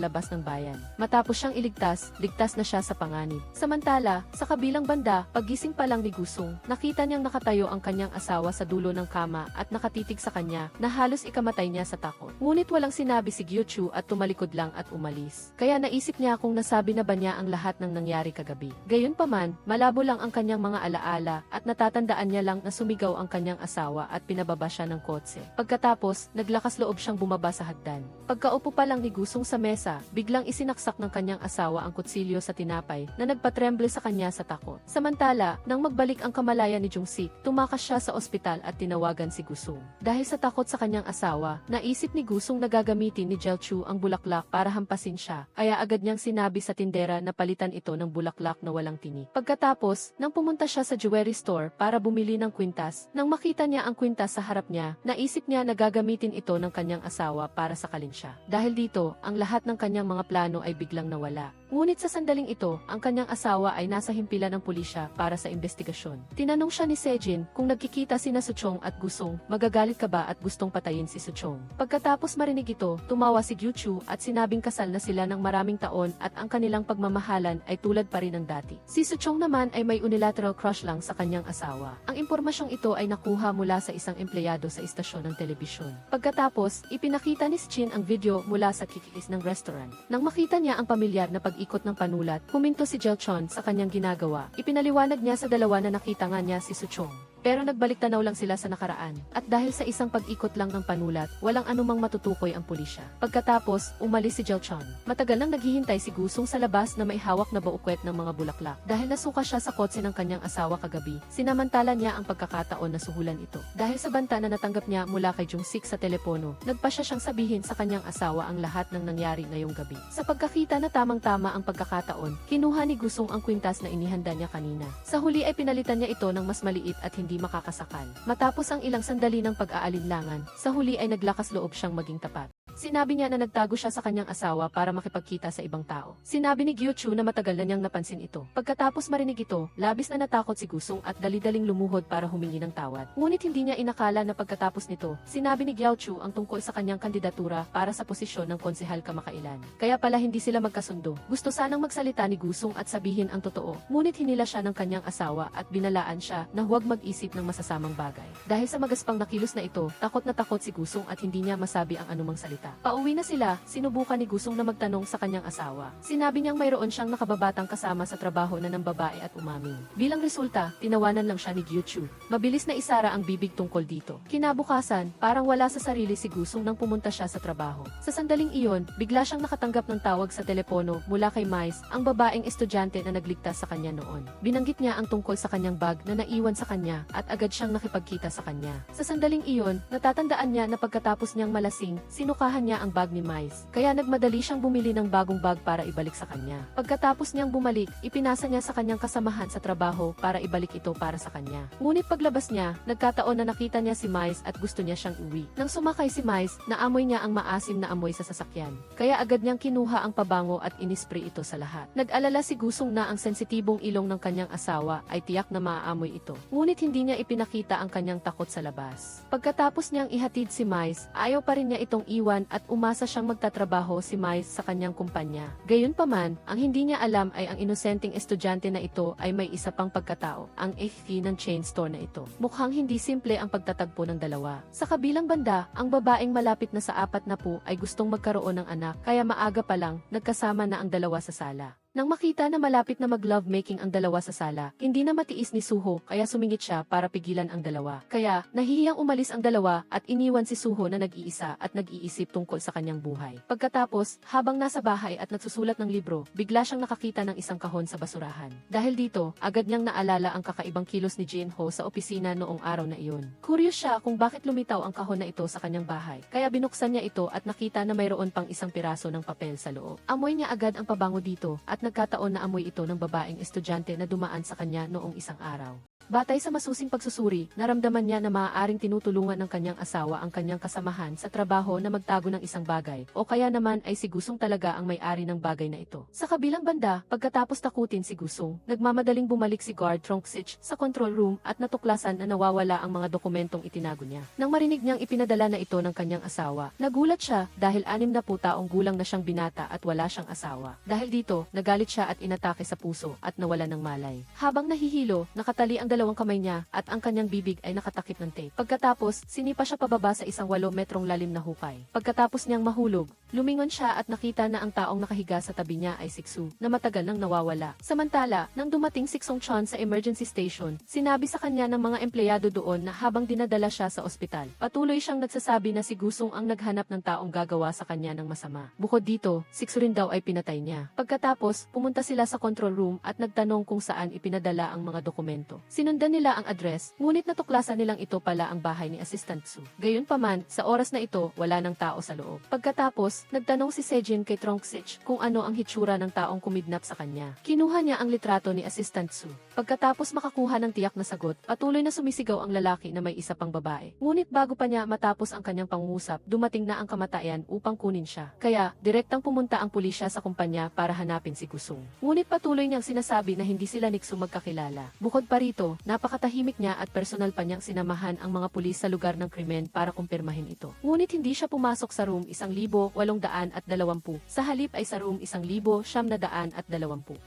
labas ng bayan. Matapos siyang iligtas, ligtas na siya sa panganib. Samantala, sa kabilang banda, paggising pa lang ni Gusong, nakita niyang nakatayo ang kanyang asawa sa dulo ng kama at nakatitig sa kanya na halos ikamatay niya sa takot. Ngunit walang sinabi si Gyuchu at tumalikod lang at umalis. Kaya naisip niya kung nasabi na ba niya ang lahat ng nangyari kagabi. Gayunpaman, malabo lang ang kanyang mga alaala at natatandaan niya lang na sumigaw ang kanyang asawa at pinababa siya ng kotse. Pagkatapos, naglakas loob siyang bumaba sa hagdan. Pagkaupo pa lang ni Gusong sa mesa, biglang isinaksak ng kanyang asawa ang kutsilyo sa tinapay na nagpatremble sa kanya sa takot. Samantala, nang magbalik ang kamalayan ni Jungsik, tumakas siya sa ospital at tinawagan si Gusong. Dahil sa takot sa kanyang asawa, naisip ni Gusong na gagamitin ni Jelchu ang bulaklak para hampasin siya, kaya agad niyang sinabi sa tindera na palitan ito ng bulaklak na walang tinik. Pagkatapos, nang pumunta siya sa jewelry store para bumili ng kwintas, nang makita niya ang kwintas sa harap niya, naisip niya na gagamitin ito ng kanyang asawa para sakalin siya. Dahil dito, ang lahat ng kanyang mga plano ay biglang nawala. Ngunit sa sandaling ito, ang kanyang asawa ay nasa himpilan ng pulisya para sa investigasyon. Tinanong siya ni Sejin kung nagkikita sina Suchong at Gusong, magagalit ka ba at gustong patayin si Suchong. Pagkatapos marinig ito, tumawa si Gyuchu at sinabing kasal na sila ng maraming taon at ang kanilang pagmamahalan ay tulad pa rin ng dati. Si Suchong naman ay may unilateral crush lang sa kanyang asawa. Ang impormasyong ito ay nakuha mula sa isang empleyado sa istasyon ng telebisyon. Pagkatapos, ipinakita ni Shin ang video mula sa kikilis ng restaurant. Nang makita niya ang pamilyar na pag-ikot ng panulat, huminto si Jelchon sa kanyang ginagawa. Ipinaliwanag niya sa dalawa na nakita nga niya si Suchong. Pero nagbalik tanaw lang sila sa nakaraan. At dahil sa isang pag-ikot lang ng panulat, walang anumang matutukoy ang pulisya. Pagkatapos, umalis si Jelchon. Matagal nang naghihintay si Gusong sa labas na may hawak na baukwet ng mga bulaklak. Dahil nasuka siya sa kotse ng kanyang asawa kagabi, sinamantala niya ang pagkakataon na suhulan ito. Dahil sa banta na natanggap niya mula kay Jungsik sa telepono, nagpasya siyang sabihin sa kanyang asawa ang lahat ng nangyari ngayong gabi. Sa pagkakita na tamang-tama ang pagkakataon, kinuha ni Gusong ang kwintas na inihanda niya kanina. Sa huli ay pinalitan niya ito ng mas maliit at hindi makakasakal. Matapos ang ilang sandali ng pag-aalinlangan, sa huli ay naglakas loob siyang maging tapat. Sinabi niya na nagtago siya sa kanyang asawa para makipagkita sa ibang tao. Sinabi ni Gyuchu na matagal na niyang napansin ito. Pagkatapos marinig ito, labis na natakot si Gusong at dali-daling lumuhod para humingi ng tawad. Ngunit hindi niya inakala na pagkatapos nito, sinabi ni Gyuchu ang tungkol sa kanyang kandidatura para sa posisyon ng konsehal kamakailan. Kaya pala hindi sila magkasundo. Gusto sanang magsalita ni Gusong at sabihin ang totoo. Ngunit hinila siya ng kanyang asawa at binalaan siya na huwag mag-isip ng masasamang bagay. Dahil sa magaspang na kilos na ito, takot na takot si Gusong at hindi niya masabi ang anumang salita. Pauwi na sila, sinubukan ni Gusong na magtanong sa kanyang asawa. Sinabi niyang mayroon siyang nakababatang kasama sa trabaho na ng babae at umamin. Bilang resulta, tinawanan lang siya ni Gyuchu. Mabilis na isara ang bibig tungkol dito. Kinabukasan, parang wala sa sarili si Gusong nang pumunta siya sa trabaho. Sa sandaling iyon, bigla siyang nakatanggap ng tawag sa telepono mula kay Mais, ang babaeng estudyante na nagligtas sa kanya noon. Binanggit niya ang tungkol sa kanyang bag na naiwan sa kanya at agad siyang nakipagkita sa kanya. Sa sandaling iyon, natatandaan niya na pagkatapos niyang malasing, sinukahan niya ang bag ni Mais. Kaya nagmadali siyang bumili ng bagong bag para ibalik sa kanya. Pagkatapos niyang bumalik, ipinasa niya sa kanyang kasamahan sa trabaho para ibalik ito para sa kanya. Ngunit paglabas niya, nagkataon na nakita niya si Mais at gusto niya siyang uwi. Nang sumakay si Mais, naamoy niya ang maasim na amoy sa sasakyan. Kaya agad niyang kinuha ang pabango at inispray ito sa lahat. Nag-alala si Gusong na ang sensitibong ilong ng kanyang asawa ay tiyak na maaamoy ito. Ngunit hindi niya ipinakita ang kanyang takot sa labas. Pagkatapos niyang ihatid si Mais, ayaw pa rin niya itong iwan iniwan at umasa siyang magtatrabaho si Miles sa kanyang kumpanya. Gayunpaman, ang hindi niya alam ay ang inosenteng estudyante na ito ay may isa pang pagkatao, ang FP ng chain store na ito. Mukhang hindi simple ang pagtatagpo ng dalawa. Sa kabilang banda, ang babaeng malapit na sa 40 ay gustong magkaroon ng anak, kaya maaga pa lang, nagkasama na ang dalawa sa sala. Nang makita na malapit na mag-lovemaking ang dalawa sa sala, hindi na matiis ni Suho kaya sumingit siya para pigilan ang dalawa. Kaya, nahihiyang umalis ang dalawa at iniwan si Suho na nag-iisa at nag-iisip tungkol sa kanyang buhay. Pagkatapos, habang nasa bahay at nagsusulat ng libro, bigla siyang nakakita ng isang kahon sa basurahan. Dahil dito, agad niyang naalala ang kakaibang kilos ni Jinho sa opisina noong araw na iyon. Curious siya kung bakit lumitaw ang kahon na ito sa kanyang bahay. Kaya binuksan niya ito at nakita na mayroon pang isang piraso ng papel sa loob. Amoy niya agad ang pabango dito at nagkataon na amoy ito ng babaeng estudyante na dumaan sa kanya noong isang araw. Batay sa masusing pagsusuri, naramdaman niya na maaaring tinutulungan ng kanyang asawa ang kanyang kasamahan sa trabaho na magtago ng isang bagay, o kaya naman ay si Gusong talaga ang may-ari ng bagay na ito. Sa kabilang banda, pagkatapos takutin si Gusong, nagmamadaling bumalik si Guard Tronksich sa control room at natuklasan na nawawala ang mga dokumentong itinago niya. Nang marinig niyang ipinadala na ito ng kanyang asawa, nagulat siya dahil 60 taong gulang na siyang binata at wala siyang asawa. Dahil dito, nagalit siya at inatake sa puso at nawala ng malay. Habang nahihilo, nakatali ang dalawang kamay niya at ang kanyang bibig ay nakatakip ng tape. Pagkatapos, sinipa siya pababa sa isang 8 metrong lalim na hukay. Pagkatapos niyang mahulog, lumingon siya at nakita na ang taong nakahiga sa tabi niya ay si Xu, na matagal nang nawawala. Samantala, nang dumating si Song Chon sa emergency station, sinabi sa kanya ng mga empleyado doon na habang dinadala siya sa ospital, patuloy siyang nagsasabi na si Gusong ang naghanap ng taong gagawa sa kanya ng masama. Bukod dito, si Xu rin daw ay pinatay niya. Pagkatapos, pumunta sila sa control room at nagtanong kung saan ipinadala ang mga dokumento. Sinundan nila ang address, ngunit natuklasan nilang ito pala ang bahay ni Assistant Su. Gayunpaman, sa oras na ito, wala ng tao sa loob. Pagkatapos, nagtanong si Sejin kay Tronksich kung ano ang hitsura ng taong kumidnap sa kanya. Kinuha niya ang litrato ni Assistant Su. Pagkatapos makakuha ng tiyak na sagot, patuloy na sumisigaw ang lalaki na may isa pang babae. Ngunit bago pa niya matapos ang kanyang pangungusap, dumating na ang kamatayan upang kunin siya. Kaya, direktang pumunta ang pulisya sa kumpanya para hanapin si Gusong. Ngunit patuloy niyang sinasabi na hindi sila ni Xu magkakilala. Bukod pa rito, napakatahimik niya at personal pa niyang sinamahan ang mga pulis sa lugar ng krimen para kumpirmahin ito. Ngunit hindi siya pumasok sa room 1820. Sa halip ay sa room 1920.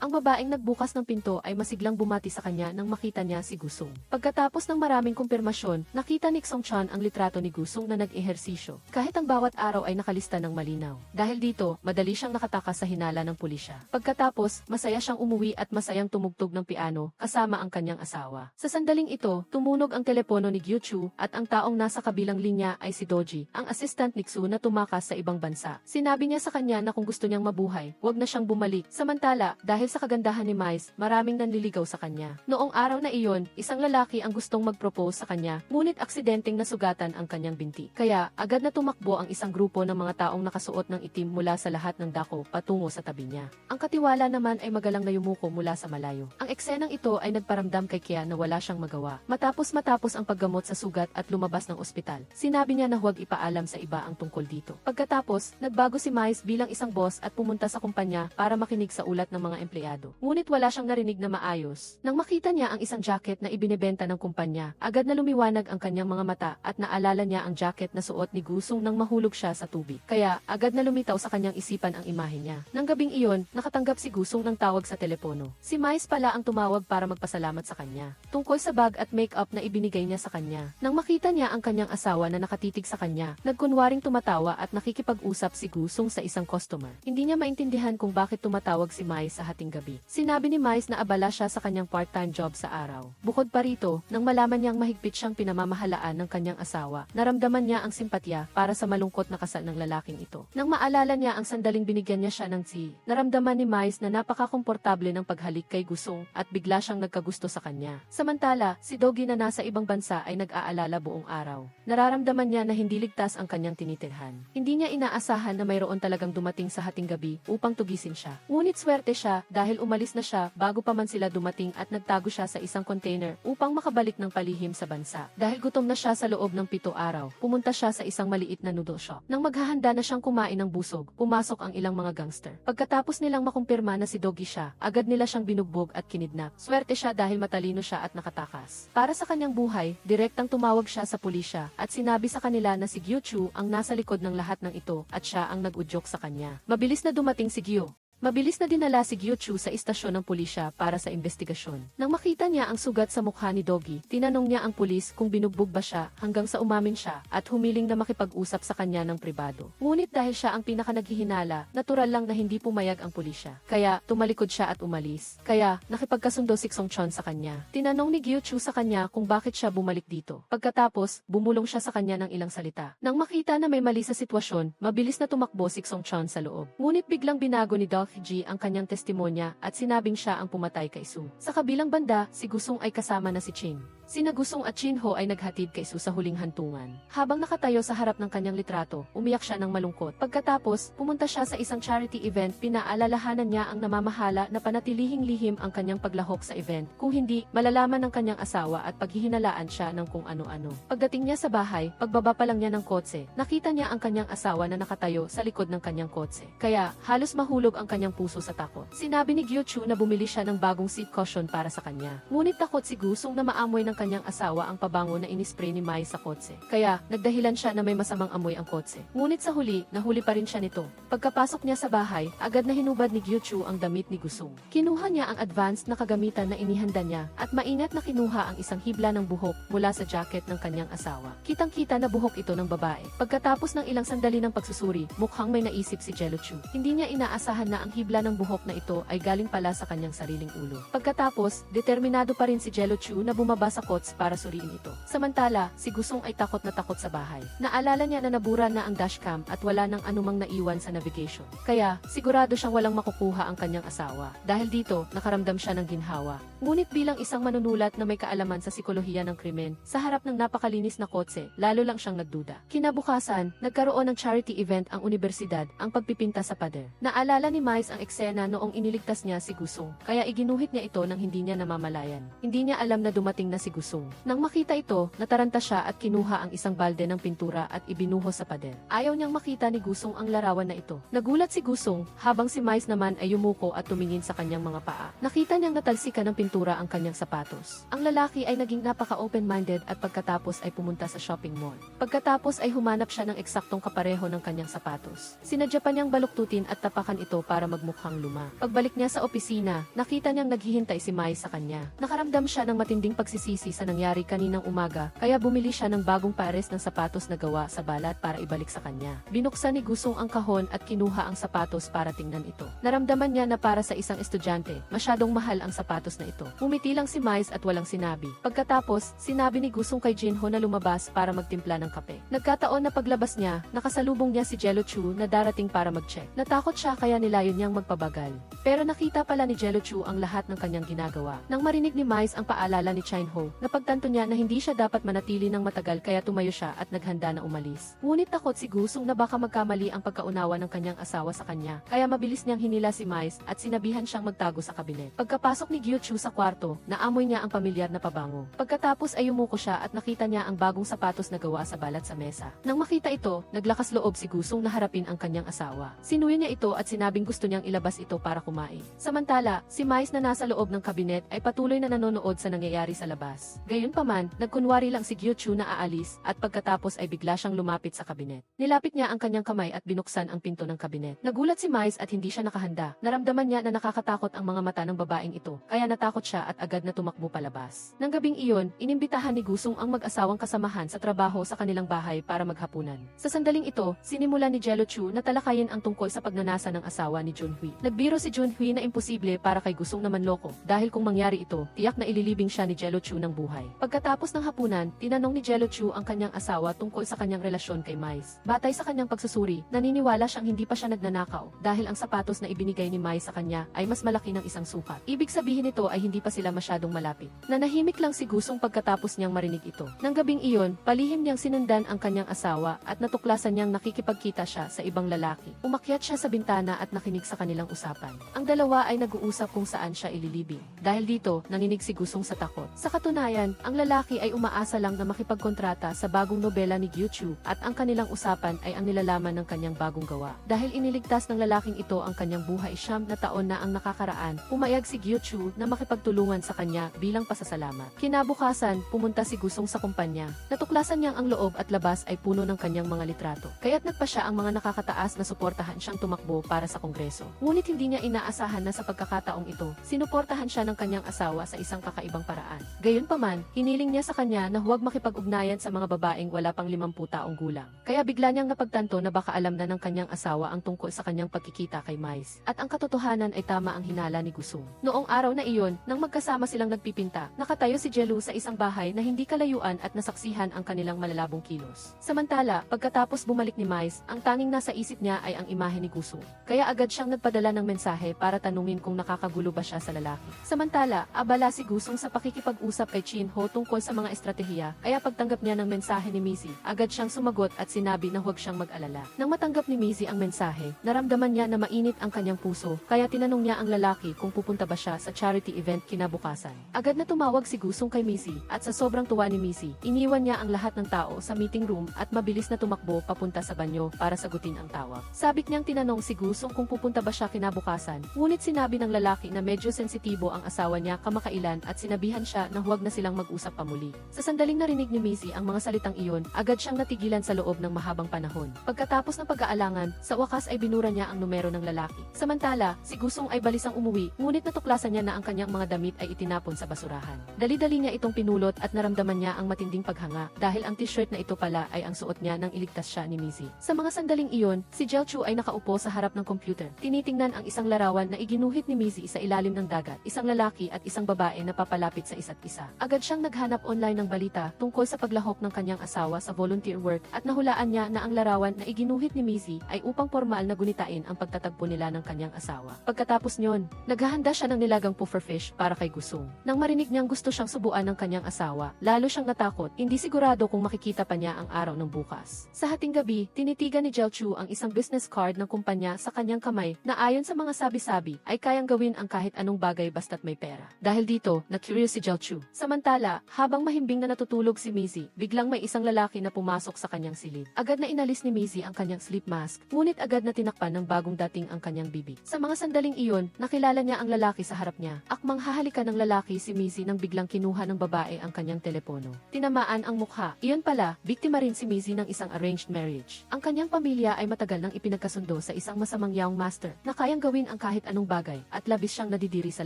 Ang babaeng nagbukas ng pinto ay masiglang bumati sa kanya nang makita niya si Gusong. Pagkatapos ng maraming kumpirmasyon, nakita ni Song Chan ang litrato ni Gusong na nag-ehersisyo. Kahit ang bawat araw ay nakalista ng malinaw. Dahil dito, madali siyang nakatakas sa hinala ng pulisya. Pagkatapos, masaya siyang umuwi at masayang tumugtog ng piano kasama ang kanyang asawa. Sa sandaling ito, tumunog ang telepono ni Gyuchu at ang taong nasa kabilang linya ay si Doji, ang assistant ni Xu na tumakas sa ibang bansa. Sinabi niya sa kanya na kung gusto niyang mabuhay, huwag na siyang bumalik. Samantala, dahil sa kagandahan ni Mais, maraming nanliligaw sa kanya. Noong araw na iyon, isang lalaki ang gustong mag-propose sa kanya, ngunit aksidenteng nasugatan ang kanyang binti. Kaya, agad na tumakbo ang isang grupo ng mga taong nakasuot ng itim mula sa lahat ng dako patungo sa tabi niya. Ang katiwala naman ay magalang na yumuko mula sa malayo. Ang eksenang ito ay nagparamdam kay Kia na wala siyang magawa. Matapos ang paggamot sa sugat at lumabas ng ospital, sinabi niya na huwag ipaalam sa iba ang tungkol dito. Pagkatapos, nagbago si Mais bilang isang boss at pumunta sa kumpanya para makinig sa ulat ng mga empleyado. Ngunit wala siyang narinig na maayos. Nang makita niya ang isang jacket na ibinebenta ng kumpanya, agad na lumiwanag ang kanyang mga mata at naalala niya ang jacket na suot ni Gusong nang mahulog siya sa tubig. Kaya, agad na lumitaw sa kanyang isipan ang imahe niya. Nang gabing iyon, nakatanggap si Gusong ng tawag sa telepono. Si Mais pala ang tumawag para magpasalamat sa kanya tungkol sa bag at make-up na ibinigay niya sa kanya. Nang makita niya ang kanyang asawa na nakatitig sa kanya, nagkunwaring tumatawa at nakikipag-usap si Gusong sa isang customer. Hindi niya maintindihan kung bakit tumatawag si Mais sa hating gabi. Sinabi ni Mais na abala siya sa kanyang part-time job sa araw. Bukod pa rito, nang malaman niyang mahigpit siyang pinamamahalaan ng kanyang asawa, naramdaman niya ang simpatya para sa malungkot na kasal ng lalaking ito. Nang maalala niya ang sandaling binigyan niya siya ng tea, naramdaman ni Mais na napaka-komportable ng paghalik kay Gusong at bigla siyang nagkagusto sa kanya. Samantala, si Dogi na nasa ibang bansa ay nag-aalala buong araw. Nararamdaman niya na hindi ligtas ang kanyang tinitirhan. Hindi niya inaasahan na mayroon talagang dumating sa hating gabi upang tugisin siya. Ngunit swerte siya dahil umalis na siya bago pa man sila dumating at nagtago siya sa isang container upang makabalik ng palihim sa bansa. Dahil gutom na siya sa loob ng 7 araw, pumunta siya sa isang maliit na noodle shop. Nang maghahanda na siyang kumain ng busog, pumasok ang ilang mga gangster. Pagkatapos nilang makumpirma na si Dogi siya, agad nila siyang binugbog at kinidnap. Swerte siya dahil matalino siya siya at nakatakas. Para sa kanyang buhay, direktang tumawag siya sa pulisya at sinabi sa kanila na si Gyuchu ang nasa likod ng lahat ng ito at siya ang nag-udyok sa kanya. Mabilis na dumating si Gyu. Mabilis na dinala si Gyuchu sa istasyon ng pulisya para sa investigasyon. Nang makita niya ang sugat sa mukha ni Dogi, tinanong niya ang pulis kung binugbog ba siya hanggang sa umamin siya at humiling na makipag-usap sa kanya ng pribado. Ngunit dahil siya ang pinaka-naghihinala, natural lang na hindi pumayag ang pulisya. Kaya tumalikod siya at umalis. Kaya nakipagkasundo si Song-chon sa kanya. Tinanong ni Gyuchu sa kanya kung bakit siya bumalik dito. Pagkatapos, bumulong siya sa kanya ng ilang salita. Nang makita na may mali sa sitwasyon, mabilis na tumakbo si Song-chon sa loob. Ngunit biglang binago ni Dogi ang kanyang testimonya at sinabing siya ang pumatay kay Su. Sa kabilang banda, si Gusong ay kasama na si Ching. Sina Gusong at Chin-ho ay naghatid kay Su sa huling hantungan. Habang nakatayo sa harap ng kanyang litrato, umiyak siya ng malungkot. Pagkatapos, pumunta siya sa isang charity event, pinaalalahanan niya ang namamahala na panatilihing lihim ang kanyang paglahok sa event. Kung hindi, malalaman ng kanyang asawa at paghihinalaan siya ng kung ano-ano. Pagdating niya sa bahay, pagbaba pa lang niya ng kotse, nakita niya ang kanyang asawa na nakatayo sa likod ng kanyang kotse. Kaya, halos mahulog ang kanyang puso sa takot. Sinabi ni Gyuchu na bumili siya ng bagong seat cushion para sa kanya. Ngunit takot si Gusong na maamoy ng kanyang asawa ang pabango na inispray ni Mai sa kotse. Kaya, nagdahilan siya na may masamang amoy ang kotse. Ngunit sa huli, nahuli pa rin siya nito. Pagkapasok niya sa bahay, agad na hinubad ni Gyuchu ang damit ni Gusong. Kinuha niya ang advanced na kagamitan na inihanda niya at maingat na kinuha ang isang hibla ng buhok mula sa jacket ng kanyang asawa. Kitang-kita na buhok ito ng babae. Pagkatapos ng ilang sandali ng pagsusuri, mukhang may naisip si Jeluchu. Hindi niya inaasahan na ang hibla ng buhok na ito ay galing pala sa kanyang sariling ulo. Pagkatapos, determinado pa rin si Jeluchu na bumaba sa kots para suriin ito. Samantala, si Gusong ay takot na takot sa bahay. Naalala niya na nabura na ang dashcam at wala nang anumang naiwan sa navigation. Kaya, sigurado siyang walang makukuha ang kanyang asawa. Dahil dito, nakaramdam siya ng ginhawa. Ngunit bilang isang manunulat na may kaalaman sa sikolohiya ng krimen, sa harap ng napakalinis na kotse, lalo lang siyang nagduda. Kinabukasan, nagkaroon ng charity event ang universidad, ang pagpipinta sa pader. Naalala ni Mais ang eksena noong iniligtas niya si Gusong, kaya iginuhit niya ito nang hindi niya namamalayan. Hindi niya alam na dumating na si Gusong. Nang makita ito, nataranta siya at kinuha ang isang balde ng pintura at ibinuhos sa pader. Ayaw niyang makita ni Gusong ang larawan na ito. Nagulat si Gusong, habang si Mais naman ay yumuko at tumingin sa kanyang mga paa. Nakita niyang natalsikan ng pintura ang kanyang sapatos. Ang lalaki ay naging napaka-open-minded at pagkatapos ay pumunta sa shopping mall. Pagkatapos ay humanap siya ng eksaktong kapareho ng kanyang sapatos. Sinadya pa niyang baluktutin at tapakan ito para magmukhang luma. Pagbalik niya sa opisina, nakita niyang naghihintay si Mai sa kanya. Nakaramdam siya ng matinding pagsisisi sa nangyari kaninang umaga, kaya bumili siya ng bagong pares ng sapatos na gawa sa balat para ibalik sa kanya. Binuksan ni Gusong ang kahon at kinuha ang sapatos para tingnan ito. Naramdaman niya na para sa isang estudyante, masyadong mahal ang sapatos na ito. Umiti lang si Mais at walang sinabi. Pagkatapos, sinabi ni Gusong kay Jinho na lumabas para magtimpla ng kape. Nagkataon na paglabas niya, nakasalubong niya si Jeluchu na darating para mag-check. Natakot siya kaya nilayon niyang magpabagal. Pero nakita pala ni Jeluchu ang lahat ng kanyang ginagawa. Nang marinig ni Mais ang paalala ni Jinho, napagtanto niya na hindi siya dapat manatili ng matagal kaya tumayo siya at naghanda na umalis. Ngunit takot si Gusong na baka magkamali ang pagkaunawa ng kanyang asawa sa kanya, kaya mabilis niyang hinila si Mais at sinabihan siyang magtago sa kabinet. Pagkapasok ni Gyuchu sa kwarto, naamoy niya ang pamilyar na pabango. Pagkatapos ay yumuko siya at nakita niya ang bagong sapatos na gawa sa balat sa mesa. Nang makita ito, naglakas loob si Gusong na harapin ang kanyang asawa. Sinuyo niya ito at sinabing gusto niyang ilabas ito para kumain. Samantala, si Mais na nasa loob ng kabinet ay patuloy na nanonood sa nangyayari sa labas. Gayunpaman, nagkunwari lang si Gyuchu na aalis at pagkatapos ay bigla siyang lumapit sa kabinet. Nilapit niya ang kanyang kamay at binuksan ang pinto ng kabinet. Nagulat si Mais at hindi siya nakahanda. Naramdaman niya na nakakatakot ang mga mata ng babaeng ito, kaya natakot siya at agad na tumakbo palabas. Nang gabing iyon, inimbitahan ni Gusong ang mag-asawang kasamahan sa trabaho sa kanilang bahay para maghapunan. Sa sandaling ito, sinimulan ni Jeluchu na talakayin ang tungkol sa pagnanasa ng asawa ni Junhui. Nagbiro si Junhui na imposible para kay Gusong na manloko, dahil kung mangyari ito, tiyak na ililibing siya ni Jeluchu ng buhay. Pagkatapos ng hapunan, tinanong ni Jeluchu ang kanyang asawa tungkol sa kanyang relasyon kay Mais. Batay sa kanyang pagsusuri, naniniwala siyang hindi pa siya nagnanakaw, dahil ang sapatos na ibinigay ni Mais sa kanya ay mas malaki ng isang sukat. Ibig sabihin nito ay hindi pa sila masyadong malapit. Nanahimik lang si Gusong pagkatapos niyang marinig ito. Nang gabing iyon, palihim niyang sinundan ang kanyang asawa at natuklasan niyang nakikipagkita siya sa ibang lalaki. Umakyat siya sa bintana at nakinig sa kanilang usapan. Ang dalawa ay nag-uusap kung saan siya ililibing. Dahil dito, nanginig si Gusong sa takot. Sa katunayan, ang lalaki ay umaasa lang na makipagkontrata sa bagong nobela ni Gyuchu at ang kanilang usapan ay ang nilalaman ng kanyang bagong gawa. Dahil iniligtas ng lalaking ito ang kanyang buhay 9 na taon na ang nakakaraan, pumayag si Gyuchu na makipagtulungan sa kanya bilang pasasalamat. Kinabukasan, pumunta si Gusong sa kumpanya. Natuklasan niyang ang loob at labas ay puno ng kanyang mga litrato. Kaya't nagpa siya ang mga nakakataas na suportahan siyang tumakbo para sa kongreso. Ngunit hindi niya inaasahan na sa pagkakataong ito, sinuportahan siya ng kanyang asawa sa isang kakaibang paraan. Gayunpaman, hiniling niya sa kanya na huwag makipag-ugnayan sa mga babaeng wala pang 50 taong gulang. Kaya bigla niyang napagtanto na baka alam na ng kanyang asawa ang tungkol sa kanyang pagkikita kay Mais. At ang katotohanan ay tama ang hinala ni Gusong. Noong araw na iyon, nang magkasama silang nagpipinta, nakatayo si Jelu sa isang bahay na hindi kalayuan at nasaksihan ang kanilang malalabong kilos. Samantala, pagkatapos bumalik ni Mais, ang tanging nasa isip niya ay ang imahe ni Gusong. Kaya agad siyang nagpadala ng mensahe para tanungin kung nakakagulo ba siya sa lalaki. Samantala, abala si Gusong sa pakikipag-usap kay Chin-ho tungkol sa mga estratehiya, kaya pagtanggap niya ng mensahe ni Missy, agad siyang sumagot at sinabi na huwag siyang mag-alala. Nang matanggap ni Missy ang mensahe, naramdaman niya na mainit ang kanyang puso, kaya tinanong niya ang lalaki kung pupunta ba siya sa charity event kinabukasan. Agad na tumawag si Gusong kay Missy, at sa sobrang tuwa ni Missy, iniwan niya ang lahat ng tao sa meeting room at mabilis na tumakbo papunta sa banyo para sagutin ang tawag. Sabik niyang tinanong si Gusong kung pupunta ba siya kinabukasan, ngunit sinabi ng lalaki na medyo sensitibo ang asawa niya kamakailan at sinabihan siya na huwag na silang mag-usap pa muli. Sa sandaling narinig ni Missy ang mga salitang iyon, agad siyang natigilan sa loob ng mahabang panahon. Pagkatapos ng pag-aalangan, sa wakas ay binura niya ang numero ng lalaki. Samantala, si Gusong ay balisang umuwi, ngunit natuklasan niya na ang kanyang mga damit ay itinapon sa basurahan. Dali-dali niya itong pinulot at naramdaman niya ang matinding paghanga dahil ang t-shirt na ito pala ay ang suot niya nang iligtas siya ni Missy. Sa mga sandaling iyon, si Jelchu ay nakaupo sa harap ng computer. Tinitingnan ang isang larawan na iginuhit ni Missy sa ilalim ng dagat, isang lalaki at isang babae na papalapit sa isa't isa. Agad siyang naghanap online ng balita tungkol sa paglahok ng kanyang asawa sa volunteer work at nahulaan niya na ang larawan na iginuhit ni Missy ay upang formal na gunitain ang pagtatagpo nila ng kanyang asawa. Pagkatapos nyon, naghahanda siya ng nilagang pufferfish para kay Gusong. Nang marinig niyang gusto siyang subuan ng kanyang asawa, lalo siyang natakot, hindi sigurado kung makikita pa niya ang araw ng bukas. Sa hating gabi, tinitigan ni Jelchu ang isang business card ng kumpanya sa kanyang kamay na ayon sa mga sabi-sabi ay kayang gawin ang kahit anong bagay basta't may pera. Dahil dito, na-curious si Jelchu. Samantala, habang mahimbing na natutulog si Missy, biglang may isang lalaki na pumasok sa kanyang silid. Agad na inalis ni Missy ang kanyang sleep mask, ngunit agad na tinakpan ng bagong dating ang kanyang bibig. Sa mga sandaling iyon, nakilala niya ang lalaki sa harap niya. Akmang hahalikan ng lalaki si Missy nang biglang kinuha ng babae ang kanyang telepono. Tinamaan ang mukha. Iyon pala, biktima rin si Missy ng isang arranged marriage. Ang kanyang pamilya ay matagal nang ipinagkasundo sa isang masamang young master na kayang gawin ang kahit anong bagay at labis siyang nadidiri sa